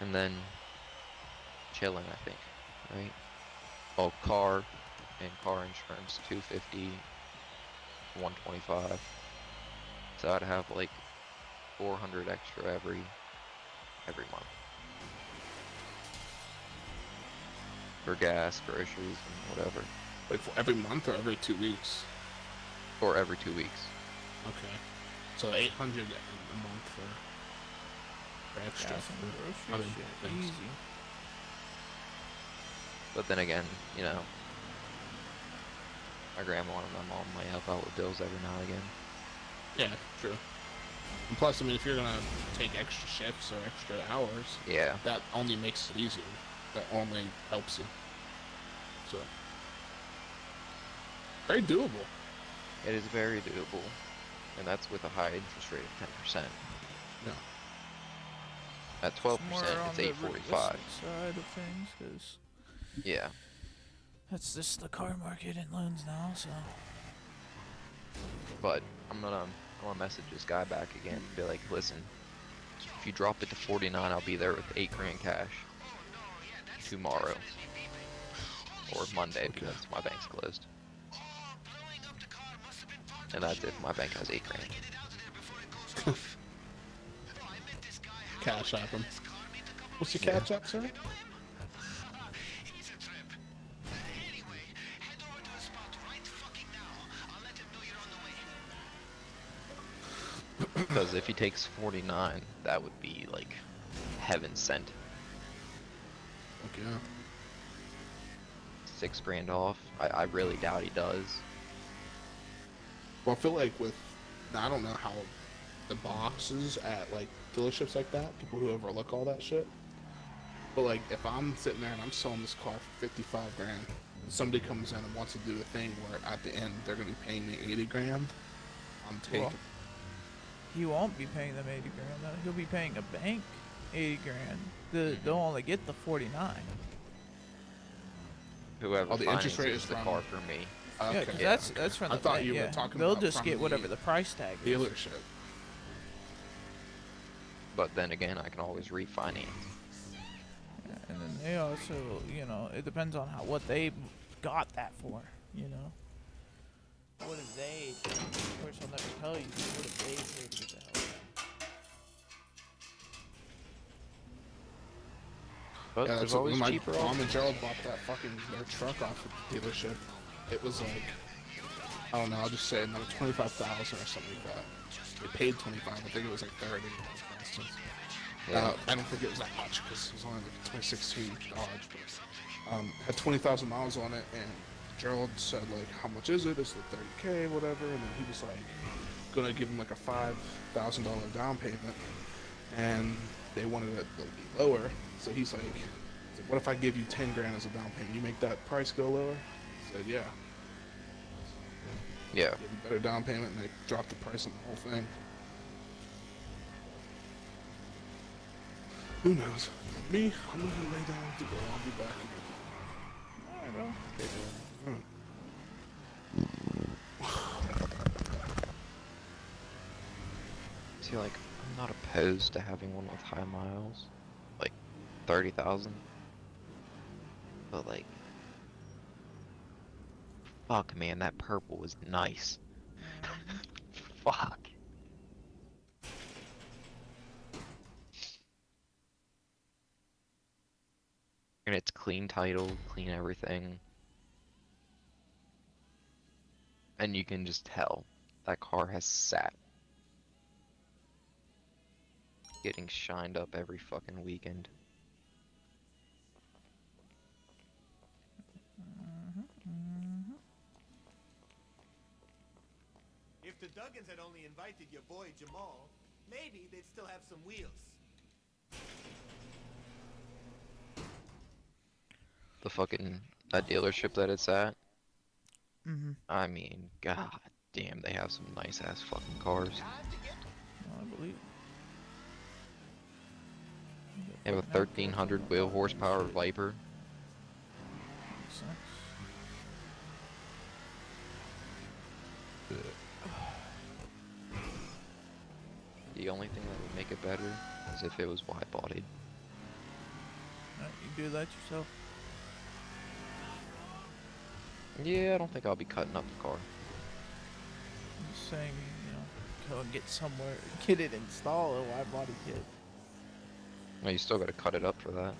And then chilling, I think, right? Oh, car and car insurance, 250, 125. So I'd have like 400 extra every month for gas, groceries, and whatever, Like for every month or every 2 weeks? or every 2 weeks. Okay. So 800 a month for extra. Gas and for other groceries, shit, things. easy. But then again, you know, my grandma and my mom might help out with bills every now and again. Yeah, true. And plus, I mean, if you're gonna take extra shifts or extra hours, Yeah, that only makes it easier. That only helps you. So, very doable. it is very doable, and that's with a high interest rate of 10%. No. At 12%, More on it's the 845. realistic side of things, because Yeah, that's just the car market in loans now. So but I'm gonna message this guy back again and be like, listen, if you drop it to 49, I'll be there with 8 grand cash tomorrow or Monday because my bank's closed. And that's if my bank has 8 grand. Cash app him. What's your cash app, sir? Because if he takes 49, that would be like heaven sent. Okay. 6 grand off. I really doubt he does. Well, I feel like with, I don't know how the boxes at like dealerships like that, people who overlook all that shit. But like, if I'm sitting there and I'm selling this car for 55 grand, and somebody comes in and wants to do a thing where at the end they're gonna be paying me 80 grand, I'm taking. Well, he won't be paying them 80 grand. Though. He'll be paying a bank 80 grand. They'll only get the 49. Whoever Oh, the interest rate finances is the from- car for me. Okay. Yeah, 'cause that's from I the thought bank. you were Yeah. talking They'll about just from get whatever the the price tag is. dealership. But then again, I can always refinance. Yeah, and then they also, you know, it depends on what they got that for. You know. What did they? Of course, I'll never tell you. What did they pay to get the hell out? But Yeah, there's that's what always when my cheaper mom options. and Gerald bought that fucking their truck off at the dealership. It was like, I don't know, I'll just say another 25,000 or something like that. They paid 25. I think it was like 30, for instance. Yeah. I don't think it was that much because it was only like a 2016 Dodge. But, had 20,000 miles on it, and Gerald said like, "How much is it?" It's like 30K, whatever. And then he was like, gonna give him like a $5,000 down payment, and they wanted it to be lower. So he's like, "What if I give you 10 grand as a down payment? You make that price go lower?" I said, "Yeah." Yeah. Give him better down payment, and they dropped the price on the whole thing. Who knows? Me, I'm gonna lay down to go. I'll be back. Alright, bro. See, like, I'm not opposed to having one with high miles, like 30,000. But like, fuck, man, that purple was nice. Fuck. And it's clean title, clean everything. And you can just tell that car has sat. Getting shined up every fucking weekend. If the Duggins had only invited your boy Jamal, maybe they'd still have some wheels. The fucking, that dealership that it's at. Mm-hmm. I mean, god damn, they have some nice ass fucking cars. I believe. They have a 1300 wheel horsepower Viper. Makes sense. The only thing that would make it better is if it was wide-bodied. You do that yourself. Yeah, I don't think I'll be cutting up the car. I'm just saying, you know, go and get somewhere, get it installed, a wide body kit. Well, you still gotta cut it up for that.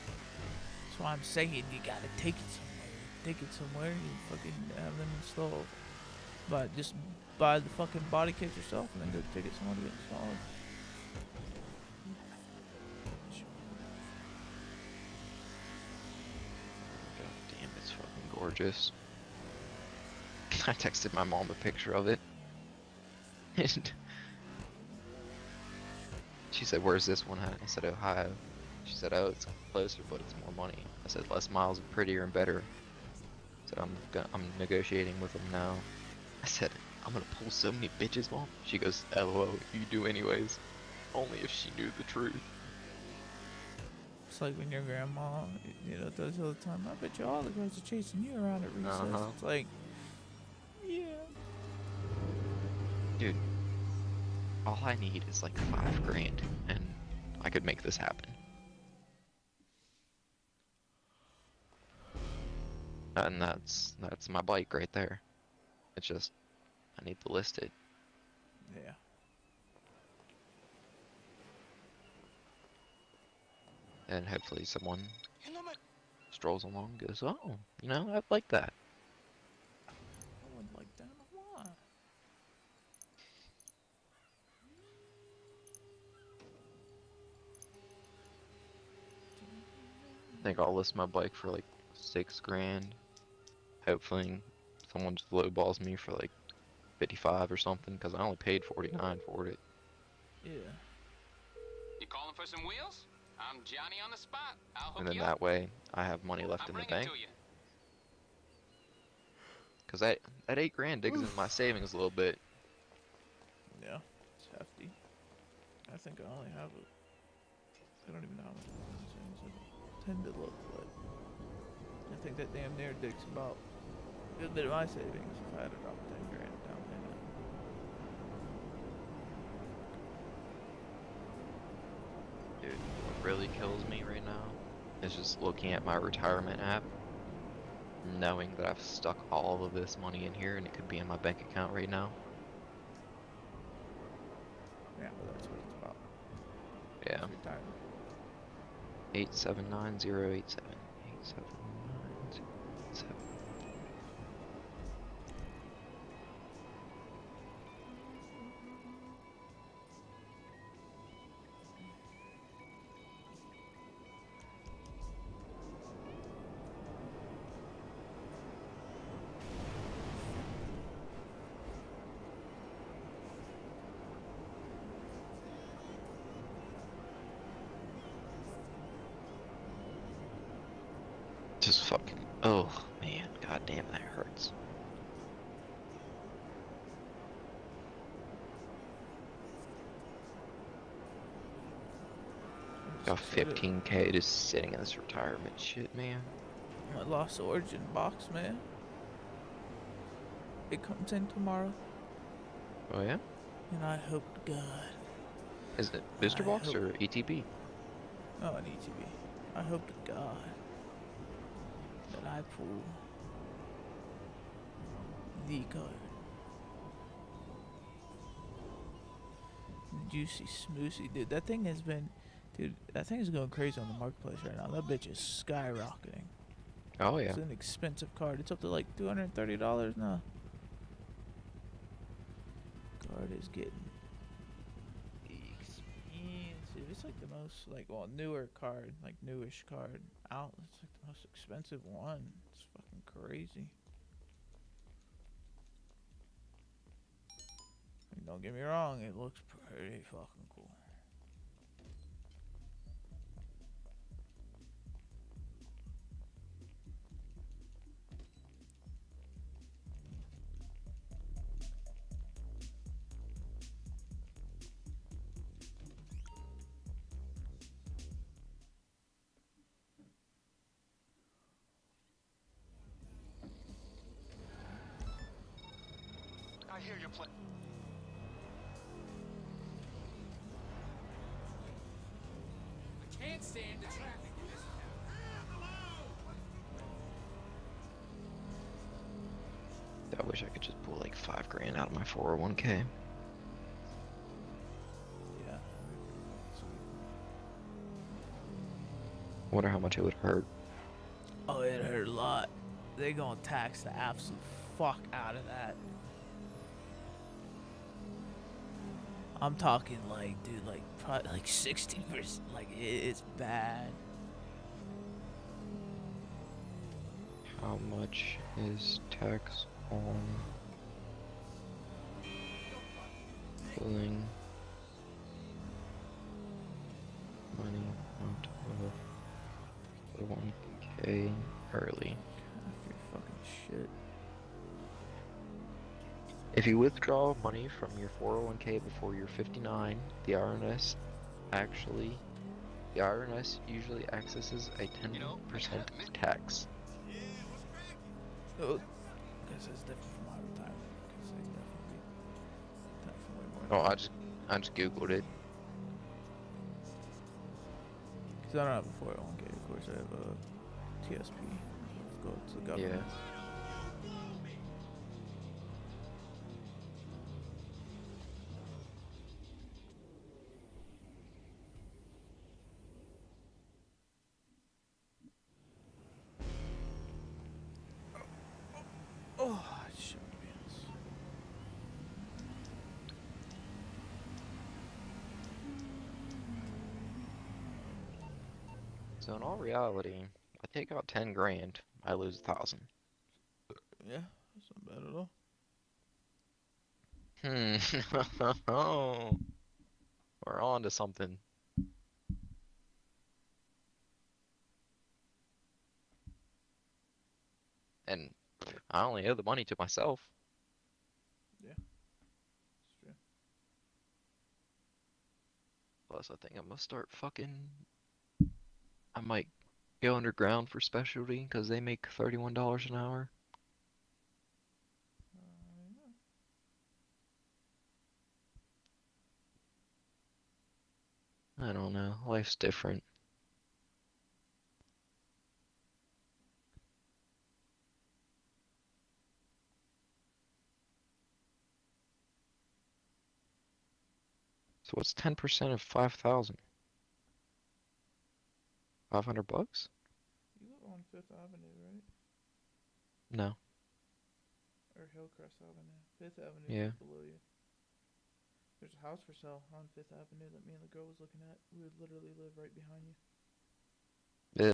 That's why I'm saying you gotta take it somewhere. Take it somewhere, you fucking have them installed. But just buy the fucking body kit yourself and then go take it somewhere to get installed. God damn, it's fucking gorgeous. I texted my mom a picture of it. And she said, "Where's this one at?" I said, "Ohio." She said, "Oh, it's closer, but it's more money." I said, "Less miles, prettier and better." I said, I'm negotiating with them now. I said, "I'm gonna pull so many bitches, Mom." She goes, "LOL, you do anyways." Only if she knew the truth. It's like when your grandma, you know, does all the time. I bet you all the girls are chasing you around at recess. Uh-huh. It's like, yeah. Dude, all I need is like $5 grand, and I could make this happen. And that's my bike right there. It's just, I need to list it. Yeah. And hopefully someone strolls along and goes, "Oh, you know, I like that." I wouldn't like that a lot. I think I'll list my bike for like $6 grand. Hopefully someone just lowballs me for like 55 or something, because I only paid 49 for it. Yeah. You calling for some wheels? I'm Johnny on the spot. I'll hook And then you that up. way I have money left I'm in the bringing bank. to you. Because that $8 grand digs in my savings a little bit. Yeah. It's hefty. I think I only have it. I don't even know how much savings I tend to look, but I think that damn near digs about a good bit of my savings if I had to drop 10 grand down payment. Dude, what really kills me right now is just looking at my retirement app, knowing that I've stuck all of this money in here and it could be in my bank account right now. Yeah, but that's what it's about. Yeah. It's retirement. 879087. 879087. Just fucking, oh man, god damn, that hurts. Got 15K just sitting in this retirement shit, man. My Lost Origin box, man. It comes in tomorrow, Oh yeah? and I hope to God. Is it booster I box hope- or ETB? Oh, an ETB. I hope to God that I pull the card. Juicy Smoosey, dude. That thing has been, dude. That thing is going crazy on the marketplace right now. That bitch is skyrocketing. Oh yeah. It's an expensive card. It's up to like $230 now. Card is getting expensive. It's like the most, like, well, newer card, like newish card out. It's like the most expensive one. It's fucking crazy. And don't get me wrong, it looks pretty fucking cool. I hear you play. Can't stand the traffic in this town. I wish I could just pull like $5 grand out of my 401k. Yeah. Wonder how much it would hurt. Oh, it hurt a lot. They gonna tax the absolute fuck out of that. I'm talking like, dude, like probably like 60%. Like it's bad. How much is tax on pulling money out of 1K early? You're fucking shit. If you withdraw money from your 401k before you're 59, the IRS usually accesses a 10% tax. Oh, I guess that's different from my retirement. Because they definitely more. Oh, I just googled it. Because I don't have a 401k, of course. I have a TSP. Go to the government. Yeah. Oh, shit, pants. So in all reality, I take out 10 grand, I lose 1,000. Yeah, that's not bad at all. We're on to something. And I only owe the money to myself. Yeah, it's true. Plus, I think I'm gonna start fucking. I might go underground for specialty because they make $31 an hour. I don't know. Life's different. So what's 10% of 5,000? 500 bucks? You live on 5th Avenue, right? No. Or Hillcrest Avenue. 5th Avenue Yeah. is below you. There's a house for sale on 5th Avenue that me and the girl was looking at. We would literally live right behind you.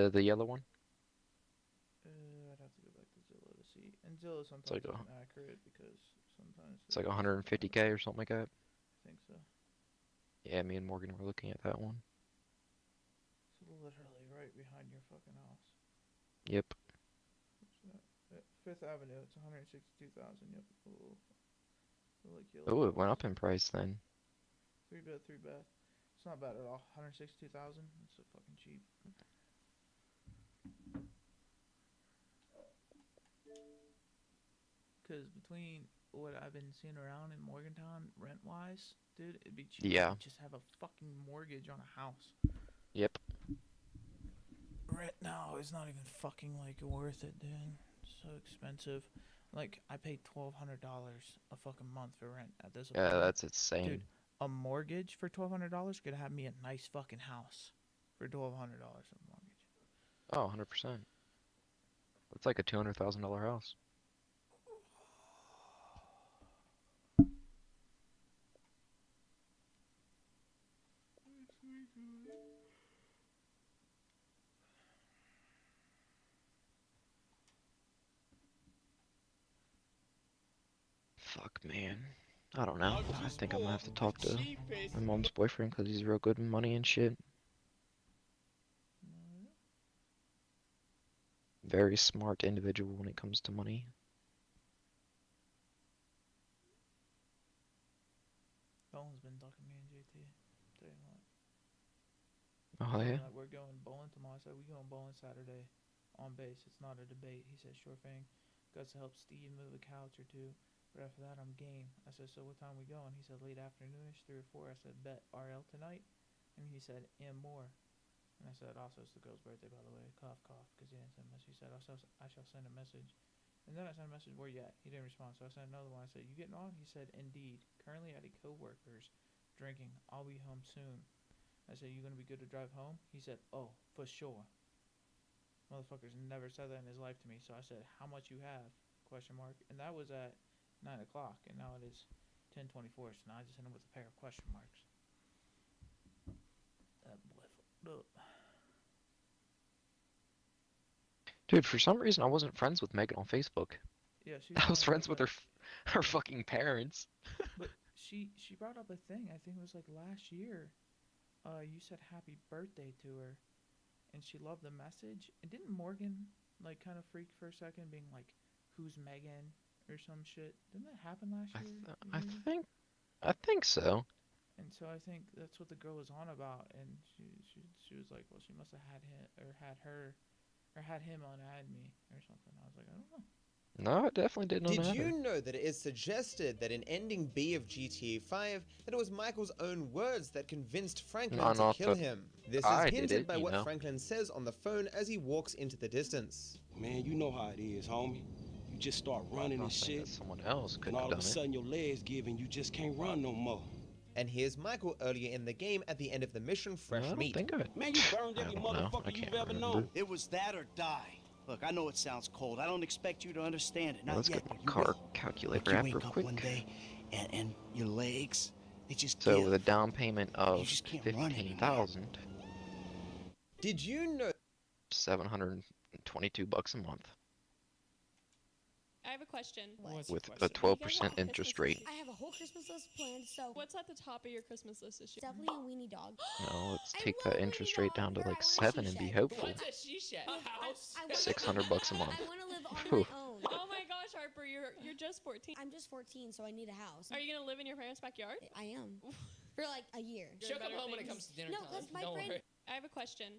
The yellow one? I'd have to go back to Zillow to see. And Zillow sometimes like isn't accurate because sometimes It's like 150K or something like that. I think so. Yeah, me and Morgan were looking at that one. It's literally right behind your fucking house. Yep. Fifth Avenue, it's 162,000. Yep. Ooh. Like Oh, it went up in price then. 3 bed, 3 bath. It's not bad at all. 162,000. It's so fucking cheap. Because between what I've been seeing around in Morgantown, rent-wise, dude, it'd be cheap Yeah. to just have a fucking mortgage on a house. Yep. Rent now is not even fucking like worth it, dude. It's so expensive. Like I pay $1,200 a fucking month for rent at this. Yeah, apartment. that's insane. Dude, a mortgage for $1,200 could have me a nice fucking house for $1,200 a mortgage. Oh, 100%. That's like a $200,000 house. Fuck, man. I don't know. I think I'm gonna have to talk to my mom's boyfriend because he's real good with money and shit. Very smart individual when it comes to money. Dolan's been ducking me and JT. Tell you what. Oh, yeah? Like, we're going bowling tomorrow. I said, we going bowling Saturday on base. It's not a debate. He said, sure thing. Got to help Steve move a couch or two. But after that, I'm game. I said, so what time we going? He said, late afternoonish, 3 or 4. I said, bet. RL tonight? And he said, and more. And I said, also, it's the girl's birthday, by the way. Cough, cough, because he didn't send a message. He said, also, I shall send a message. And then I sent a message, where you at? He didn't respond, so I sent another one. I said, you getting on? He said, indeed. Currently at a co-worker's, drinking. I'll be home soon. I said, you going to be good to drive home? He said, oh, for sure. Motherfucker's never said that in his life to me. So I said, how much you have? Question mark. And that was at 9 o'clock, and now it is 10:24. So now I just hit him with a pair of question marks. That boy fucked up. Dude, for some reason I wasn't friends with Megan on Facebook. Yeah, she I was friends with her fucking parents. But she brought up a thing. I think it was like last year. You said happy birthday to her, and she loved the message. And didn't Morgan like kind of freak for a second, being like, "Who's Megan?" or some shit? Didn't that happen last year? I think so. And so I think that's what the girl was on about. And she was like, well, she must have had him unadd me or something. I was like, I don't know. No, I definitely didn't know that. Did you know that it is suggested that in ending B of GTA 5, that it was Michael's own words that convinced Franklin to kill him? This is hinted by what Franklin says on the phone as he walks into the distance. Man, you know how it is, homie. You just start running and shit, someone else could and all of a sudden your legs give and you just can't run no more. And here's Michael earlier in the game at the end of the mission, fresh meat. Man, you burned every motherfucker you've ever known. It was that or die. Look, I know it sounds cold. I don't expect you to understand it. Not Let's yet, get my but you car will. calculator Like app you real wake up quick. one day and your legs, they just So give. with a down payment of can't run anymore. 15,000, did you know $722 a month I have a question. with a 12% interest rate. I have a whole Christmas list planned, so What's at the top of your Christmas list this year? definitely a weenie dog. No, let's take that interest rate down to like 7 and be hopeful. What's a she shed? A house? $600 a month. I want to live on Whew. my own. Oh my gosh, Harper, you're just 14. I'm just 14, so I need a house. Are you gonna live in your parents' backyard? I am. For like a year. She'll come home when it comes to dinner No, time. because my Don't friend... worry. I have a question.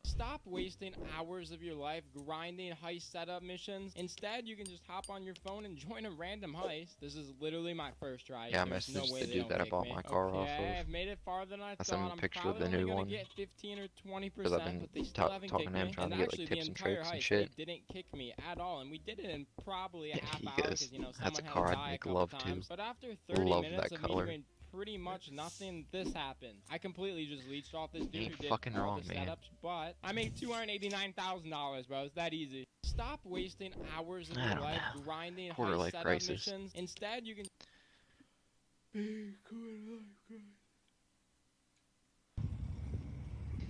Stop wasting hours of your life grinding heist setup missions. Instead, you can just hop on your phone and join a random heist. This is literally my first try. Yeah, I There's messaged no way the they dude don't that I pick bought me. my car off Okay, of. I've made it farther than I I sent him thought. a I'm picture of probably the new only gonna one. get 15 or 20%, Because I've been but they still haven't talking kicked to him, me. trying And to get actually, like the tips and entire tricks and heist, shit. they didn't kick me at all, and we did it in probably a Yeah, half he hour goes, because, you know, "That's someone a had car to I'd die a make couple love to. times. But after 30 Love minutes that of me color." doing pretty much nothing, this happened. I completely just leached off this dude Ain't who did fucking all wrong, the man. setups, but I made $289,000, bro. It's that easy. Stop wasting hours of I your don't life know. grinding Quarter heist life setup crisis. missions. Instead, you can.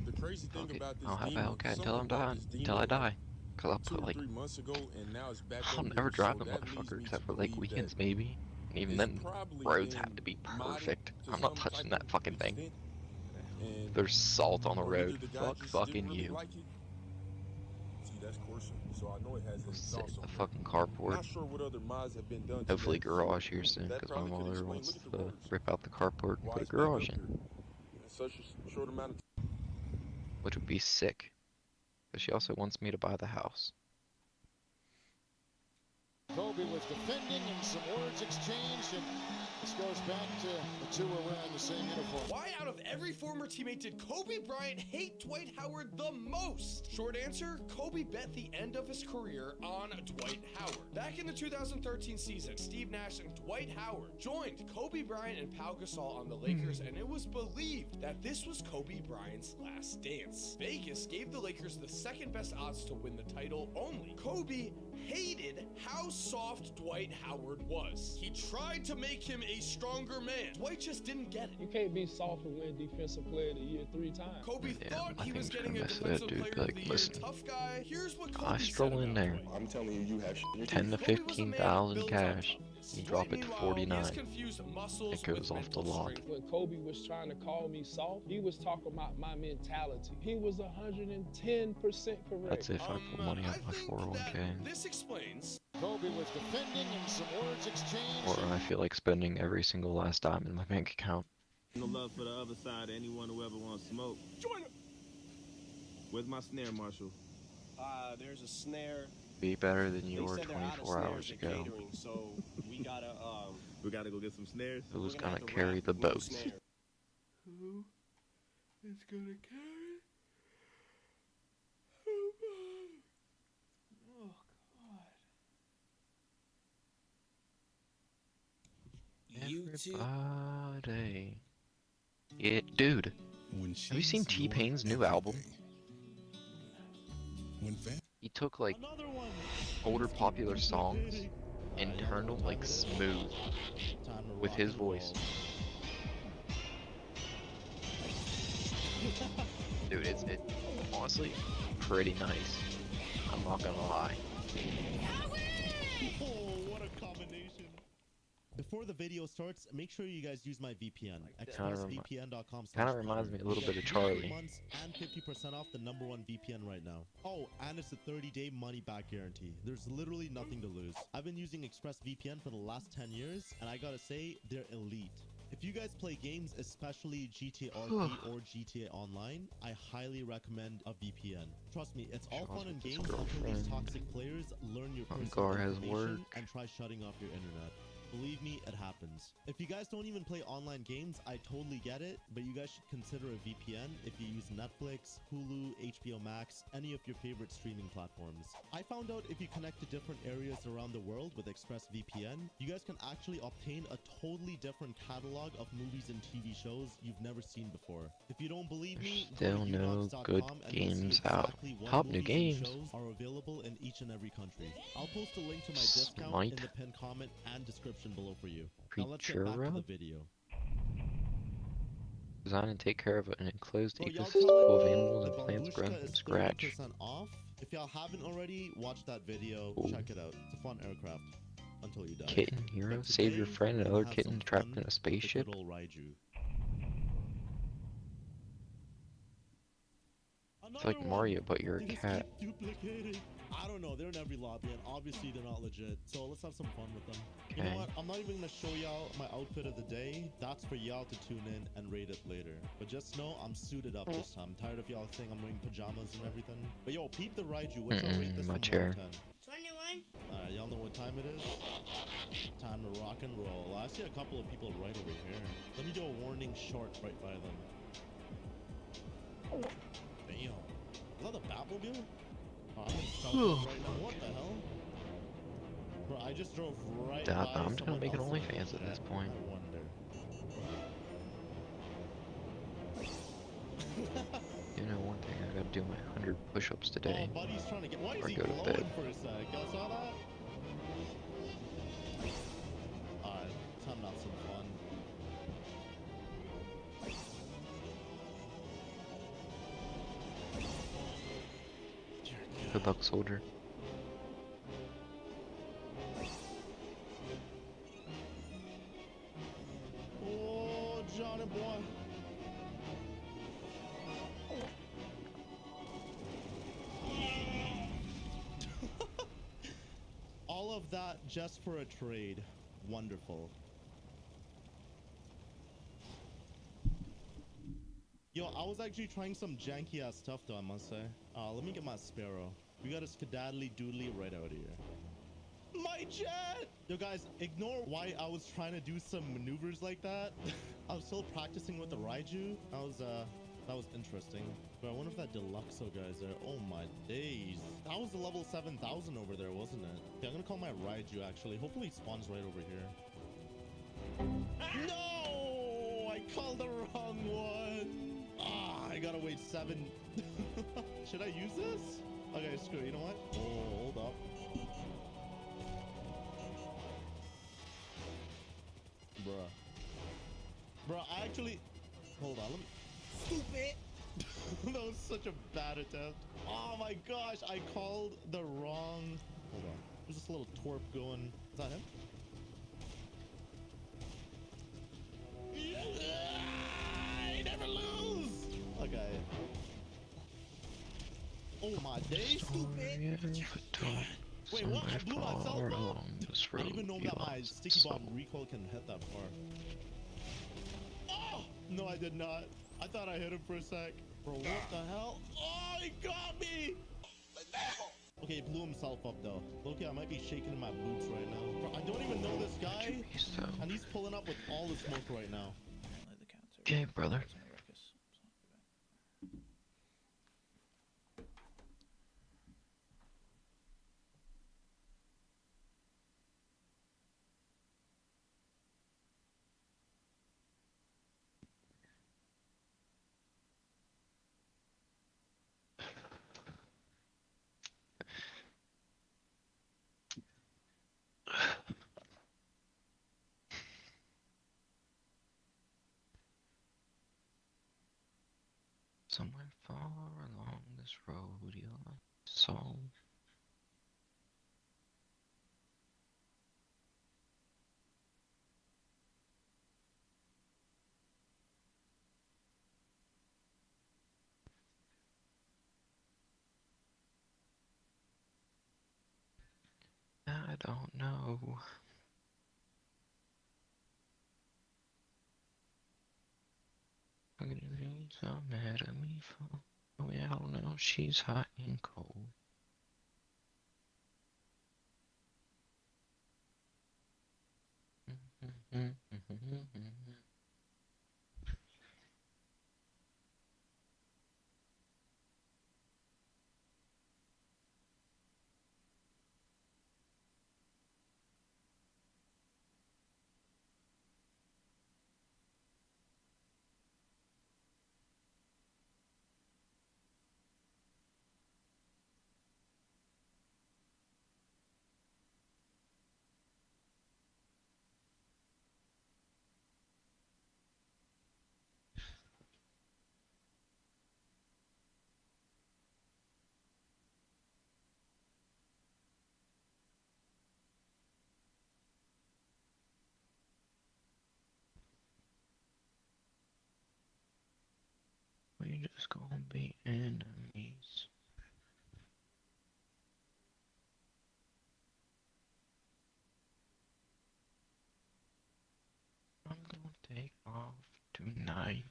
The crazy thing about this I'll have a demon, Hellcat until I'm something about dying, this until I demon, die. Cause I'll 2 put or like, 3 months ago, and now it's back I'll up never here, drive so the that leads motherfucker me except to for like believe weekends that maybe. And even it's then, probably roads been have to be modded perfect. to I'm not some touching type that of fucking thing. extent, and There's salt on the or either road. the guy Fuck just fucking didn't really you. like it. See, that's coursing, so I know it has an Sit exhaust in on the it. fucking I'm carport. not sure what other mods have been done to Hopefully that, garage here soon, that because my probably could mother explain. wants Look at the to words. rip out the carport and Why put a it's back garage up in, here in such a short amount of time. which would be sick. But she also wants me to buy the house. Kobe was defending and some words exchanged, and this goes back to the two were wearing the same uniform. Why out of every former teammate did Kobe Bryant hate Dwight Howard the most? Short answer, Kobe bet the end of his career on Dwight Howard. Back in the 2013 season, Steve Nash and Dwight Howard joined Kobe Bryant and Pau Gasol on the Lakers, and it was believed that this was Kobe Bryant's last dance. Vegas gave the Lakers the second best odds to win the title only. Kobe hated how soft Dwight Howard was. He tried to make him a stronger man. Dwight just didn't get it. You can't be soft and win Defensive Player of the Year 3 times. Kobe thought he was getting a mess with Defensive that dude, Player of like, the Year listen, tough guy. Here's what Kobe I stroll in there, I'm telling you, you have 10 to 15,000 cash, you drop it to 49, it goes off the lot. When Kobe was trying to call me soft, he was talking about my mentality. He was 110% correct. That's if I put money on my 401k. This explains. Kobe was defending and some words exchanged. Or I feel like spending every single last dime in my bank account. No love for the other side, anyone who ever wants smoke. Join it. Where's my snare, Marshall? There's a snare. Be better than you They were said they're out of 24 hours snares at ago. catering, so we gotta We gotta go get some snares. Who's we're gonna have to carry rap the with boat? snare. Who It's gonna carry. Oh God. Everybody. Yeah, dude. Have you seen T-Pain's new album? He took like older popular songs and turned them like smooth with his voice. Dude, it's honestly pretty nice. I'm not gonna lie. Oh, what a combination. Before the video starts, make sure you guys use my VPN. ExpressVPN.com. Kind of reminds me a little bit of Charlie. Months and 50% off the #1 VPN right now. Oh, and it's a 30-day money-back guarantee. There's literally nothing to lose. I've been using ExpressVPN for the last 10 years, and I gotta say, they're elite. If you guys play games, especially GTA RP or GTA Online, I highly recommend a VPN. Trust me, it's all fun and games until these toxic players learn your personal information and try shutting off your internet. Believe me, it happens. If you guys don't even play online games, I totally get it, but you guys should consider a VPN if you use Netflix, Hulu, HBO Max, any of your favorite streaming platforms. I found out if you connect to different areas around the world with ExpressVPN, you guys can actually obtain a totally different catalog of movies and TV shows you've never seen before. If you don't believe me, still no good games out. Top new games are available in each and every country. I'll post a link to my discount in the pinned comment and description below for you. Now let's get back to the video. Design and take care of an enclosed ecosystem full of animals and plants grown from scratch. Off. If y'all haven't already, watch that video. Check it out. It's a fun aircraft until you die. Kitten hero, save your friend and other kitten trapped in a spaceship. It's like Mario, but you're a cat. I don't know, they're in every lobby and obviously they're not legit, so let's have some fun with them. You know what, I'm not even gonna show y'all my outfit of the day. That's for y'all to tune in and rate it later. But just know I'm suited up this time. I'm tired of y'all saying I'm wearing pajamas and everything. But yo, peep the Raiju. What's y'all rate this from 1 to 10? 21. Alright, y'all know what time it is? Time to rock and roll. I see a couple of people right over here. Let me do a warning short right by them. Damn. Is that the Batmobile? Oh, I'm in stealth right now. What the hell? Bro, I just drove right by I'm just gonna make it OnlyFans at this point. I wonder. You know one thing, I gotta do my 100 push-ups today. Oh, buddy's trying to get. Why is or he go to glowing bed. for a sec? Y'all saw that? Alright, time to have some fun. Good luck, soldier. Oh, Johnny boy. All of that just for a trade. Wonderful. Yo, I was actually trying some janky ass stuff though, I must say. Let me get my Sparrow. We got a skedaddly doodly right out here. My jet! Yo guys, ignore why I was trying to do some maneuvers like that. I was still practicing with the Raiju. That was interesting. But I wonder if that Deluxo guy's there. Oh my days. That was the level 7,000 over there, wasn't it? Okay, I'm gonna call my Raiju actually. Hopefully he spawns right over here. No! I called the wrong one. I gotta wait 7. Should I use this? Okay, screw it. You know what? Oh, hold up. Bruh, I actually... Hold on, let me... Stupid! That was such a bad attempt. Oh my gosh, I called the wrong... Hold on. There's this little twerp going... Is that him? I never lose! Okay. Oh my day, stupid! Wait, what? I blew myself up? I didn't even know that my sticky bomb recoil can hit that far. Oh! No, I did not. I thought I hit him for a sec. Bro, what the hell? Oh, he got me! Okay, he blew himself up though. Okay, I might be shaking in my boots right now. Bro, I don't even know this guy, and he's pulling up with all the smoke right now. Okay, brother. Somewhere far along this road, your soul. I don't know. So mad at me for we all know she's hot and cold. We just gonna be enemies. I'm gonna take off tonight.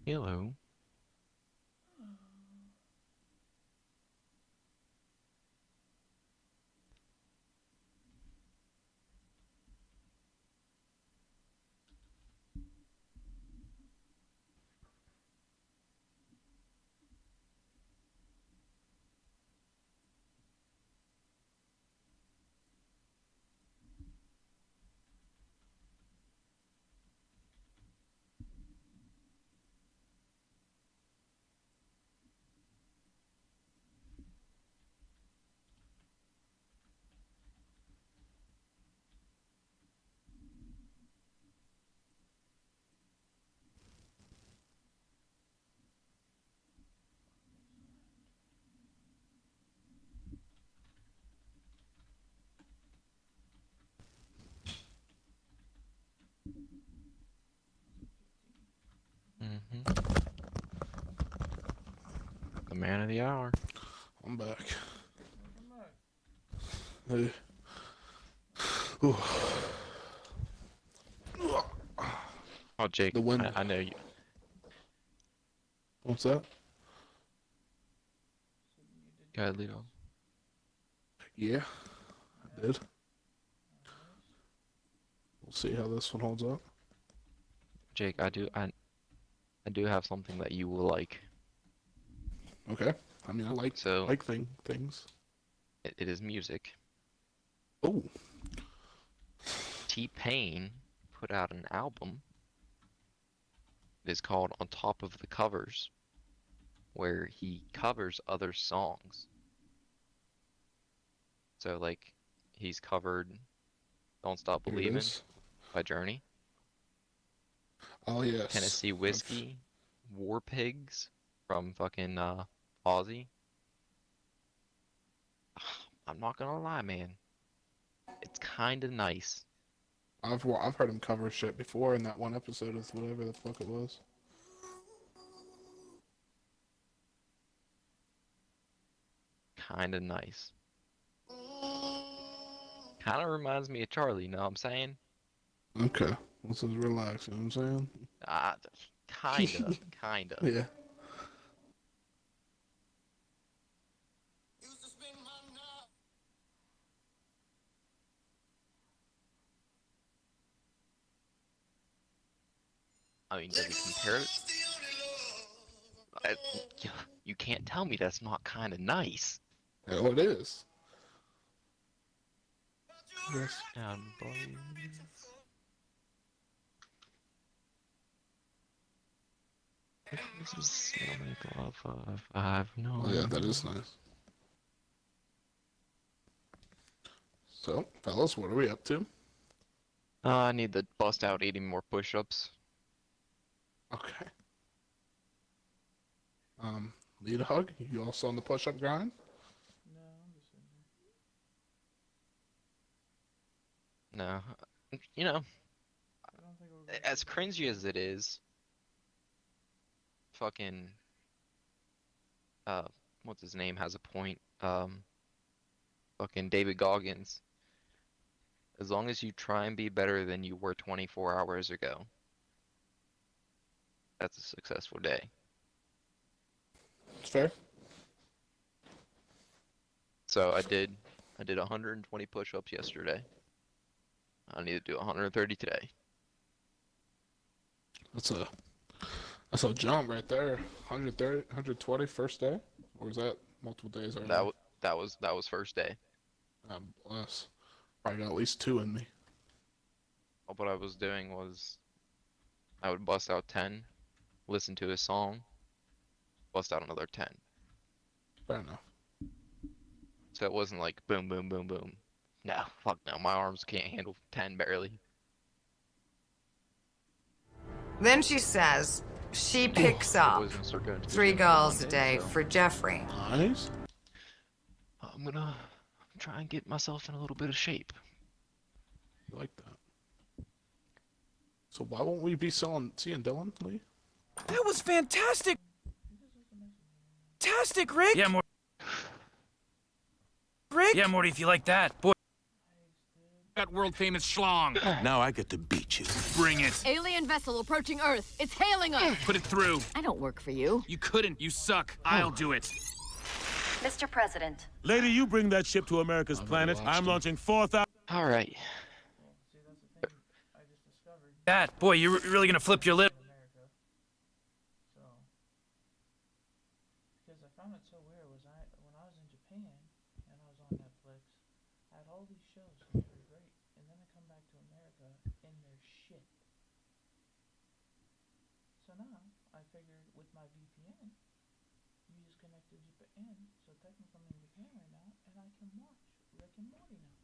Hello. The man of the hour. I'm back. Hey. Ooh. Oh, Jake, The wind. I know you. What's that? Go ahead, lead on. Yeah, I did. We'll see how this one holds up. Jake, I do have something that you will like. Okay. I mean, I like things. It is music. Oh. T-Pain put out an album. It is called On Top of the Covers, where he covers other songs. So, like, he's covered Don't Stop Believing by Journey. Oh, yes. Tennessee Whiskey, War Pigs from fucking Ozzy. I'm not gonna lie, man. It's kind of nice. I've heard him cover shit before in that one episode of whatever the fuck it was. kind of nice. Kind of reminds me of Charlie, you know what I'm saying? Okay. Let's just relax, you know what I'm saying? Kinda. Yeah. I mean, does he compare it? You can't tell me that's not kind of nice. Yeah, well, it is. Yes. Down, boys. This is make love of. I have no. Oh, yeah, that is nice. So, fellas, what are we up to? I need to bust out 80 more push-ups. Okay. Need a hug? You also on the push-up grind? No, I'm just sitting No. You know, as cringy as it is, fucking, what's his name has a point, fucking David Goggins. As long as you try and be better than you were 24 hours ago, that's a successful day. It's fair. So I did 120 push-ups yesterday. I need to do 130 today. That's a jump right there. 130, 120 first day, or was that multiple days? That was first day. I'm blessed. Probably got at least 2 in me. What I was doing was, I would bust out 10, listen to a song, bust out another 10. Fair enough. So it wasn't like boom, boom, boom, boom. No, fuck no. My arms can't handle 10 barely. Then she says she picks up 3 girls a day for Jeffrey. Nice. I'm gonna try and get myself in a little bit of shape. I like that. So why won't we be seeing Dylan, Lee? That was fantastic! Fantastic, Rick! Yeah, Morty. Rick? Yeah, Morty, if you like that. Boy. That world-famous schlong. Now I get to beat you. Bring it. Alien vessel approaching Earth. It's hailing us. Put it through. I don't work for you. You couldn't. You suck. I'll do it. Mr. President. Lady, you bring that ship to America's planet. I'm launching 4,000. All right. That, boy, you're really gonna flip your lip. Because I found it so weird was when I was in Japan and I was on Netflix, I had all these shows that were great, and then I come back to America and they're shit. So now I figured with my VPN, you just connect to Japan, so technically I'm in Japan right now, and I can watch Rick and Morty now.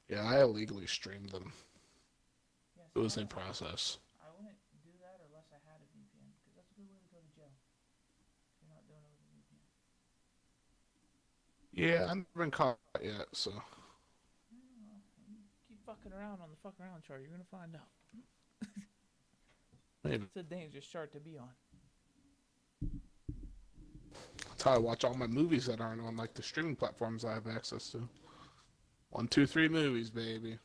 Yeah, I illegally streamed them. It was a process. I wouldn't do that unless I had a VPN, because that's a good way to go to jail. If you're not doing it with a VPN. Yeah, I've never been caught yet, so. You keep fucking around on the fuck around chart, you're gonna find out. Maybe. It's a dangerous chart to be on. That's how I watch all my movies that aren't on like the streaming platforms I have access to. 1, 2, 3 movies, baby.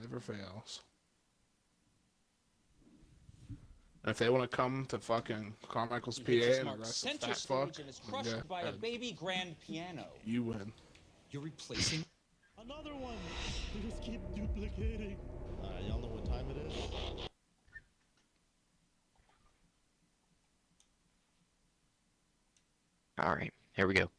Never fails. And if they want to come to fucking Carmichael's PA and arrest a fat fuck, and is crushed by a baby grand piano. You win. You're replacing another one. They just keep duplicating. Y'all know what time it is? All right, here we go.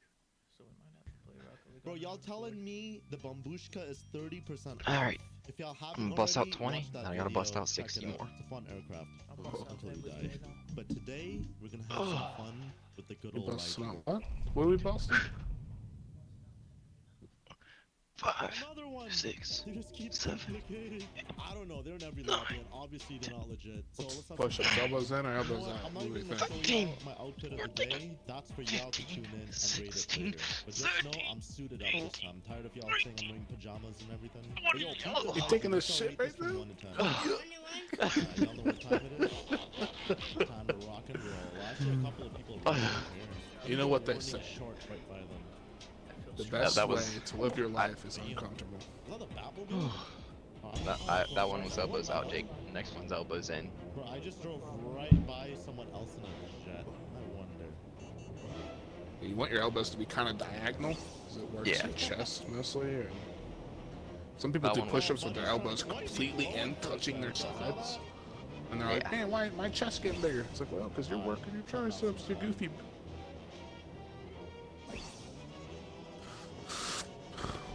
Bro, y'all telling me the Bambushka is 30% off. All right. If y'all I'm haven't gonna bust out already, 20, watch that then I gotta bust video, out 60 check it out. more. It's a fun aircraft until you die. But today, we're gonna have some fun with the good We old busting Viking. out what? What are we busting? 5, Another one. 6, They just keep 7. duplicating. I don't know. They're in every lobby, and obviously they're not legit. So let's have Push ups, elbows in or elbows I'm out? not What do we even gonna think? show you all my outfit of the day. That's for y'all to tune in and rate it later. But just know I'm suited up this time. I'm tired of y'all saying I'm wearing pajamas and everything. But yo, people You like taking this, this so shit rate this right from now? 1 to 10. Y'all know what time it is? Time to rock and roll. Well, actually, a couple of people are here. You know what they say. Short right by them. The best that way was- to live your life is uncomfortable. Is that a babble gun? That one was elbows out, Jake. Next one's elbows in. Bro, I just drove right by someone else in a jet. I wonder. You want your elbows to be kind of diagonal, because it works Yeah. your chest mostly. Or... Some people That do one push-ups with their elbows completely in, touching their sides. And they're like, Yeah. man, why my chest getting bigger? It's like, well, because you're working your triceps, you goofy.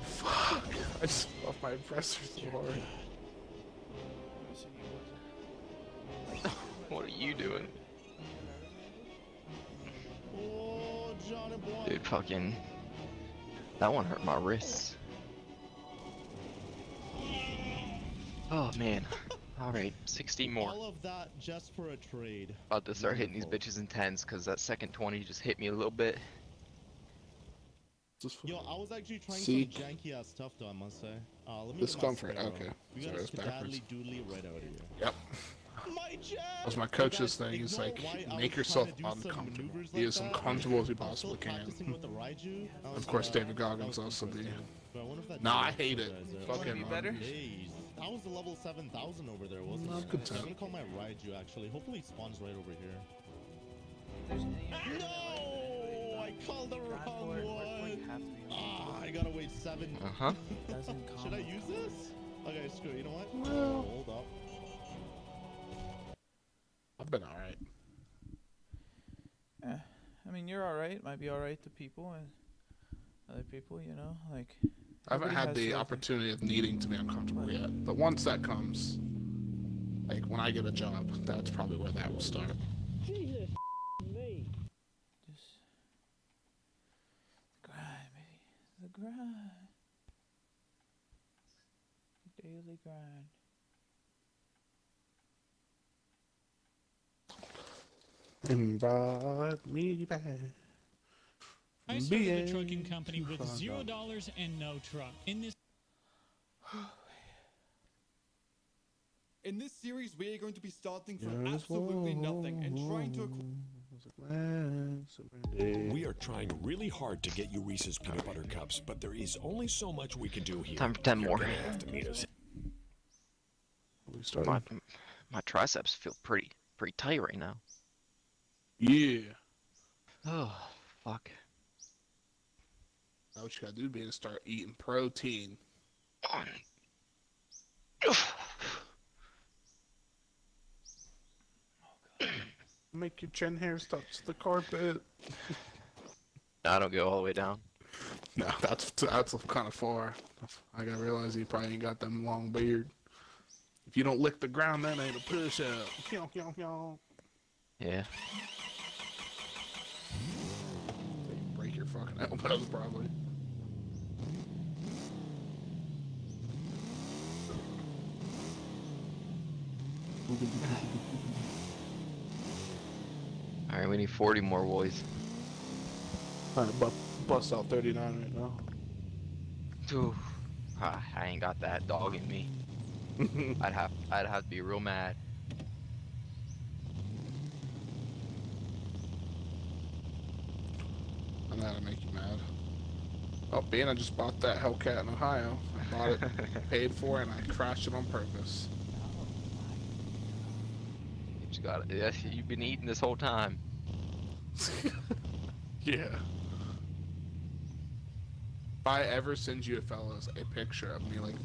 Fuck. I just love my pressor so hard. What are you doing? Oh, Johnny boy. Dude, fucking... That one hurt my wrists. Oh, man. Alright, 60 more. All of that just for a trade. About to start hitting these bitches in 10s, because that second 20 just hit me a little bit. Yo, I was actually trying Seek. some janky ass stuff though, I must say. Let me Discomfort, get my okay. Sparrow. We Sorry, got a it's backwards. skedaddly doodly right out of here. Yep. My jet! That's my coach's You guys thing. Is ignore like, why I make was yourself trying to do some uncomfortable. maneuvers Be as like that. uncomfortable as you I was possibly still practicing can. with the Raiju. That Of was, course, David that Goggins was also be. interesting. But I wonder if that Nah, I does hate you it. guys there. Fucking be better? Jeez. That was the level 7,000 over there, wasn't I'm it? content. I'm gonna call my Raiju actually. Hopefully it spawns right over here. There's any No! I called the wrong cardboard one! have to be Ah, I gotta wait 7. Uh-huh. doesn't Should I use this? Okay, screw it. You know what? Well. Hold up. I've been alright. Yeah, I mean you're all right. Might be all right to people and other people, you know, like. I haven't everybody had has the their- opportunity of needing to be uncomfortable yet. But once that comes, like when I get a job, that's probably where that will start. Jesus me. Just grind, baby. The grind. The daily grind. Invite me back. I started a trucking company with $0 and no truck. In this series, we are going to be starting from absolutely nothing and trying to. We are trying really hard to get you Reese's peanut butter cups, but there is only so much we can do here. Time for 10 You're more. gonna have to meet us. My triceps feel pretty tight right now. Yeah. Oh, fuck. Now what you gotta do is start eating protein. Make your chin hairs touch the carpet. I don't go all the way down. No, that's kind of far. I gotta realize you probably ain't got them long beard. If you don't lick the ground, that ain't a push-up. Yeah. Break your fucking elbows, probably. Alright, we need 40 more boys. Alright, bust out 39 right now. Ooh. I ain't got that dog in me. I'd have to be real mad. And that'll make you mad. Oh, being I just bought that Hellcat in Ohio. I bought it, paid for it, and I crashed it on purpose. You just got it. You've been eating this whole time. Yeah. If I ever send you fellas a picture of me like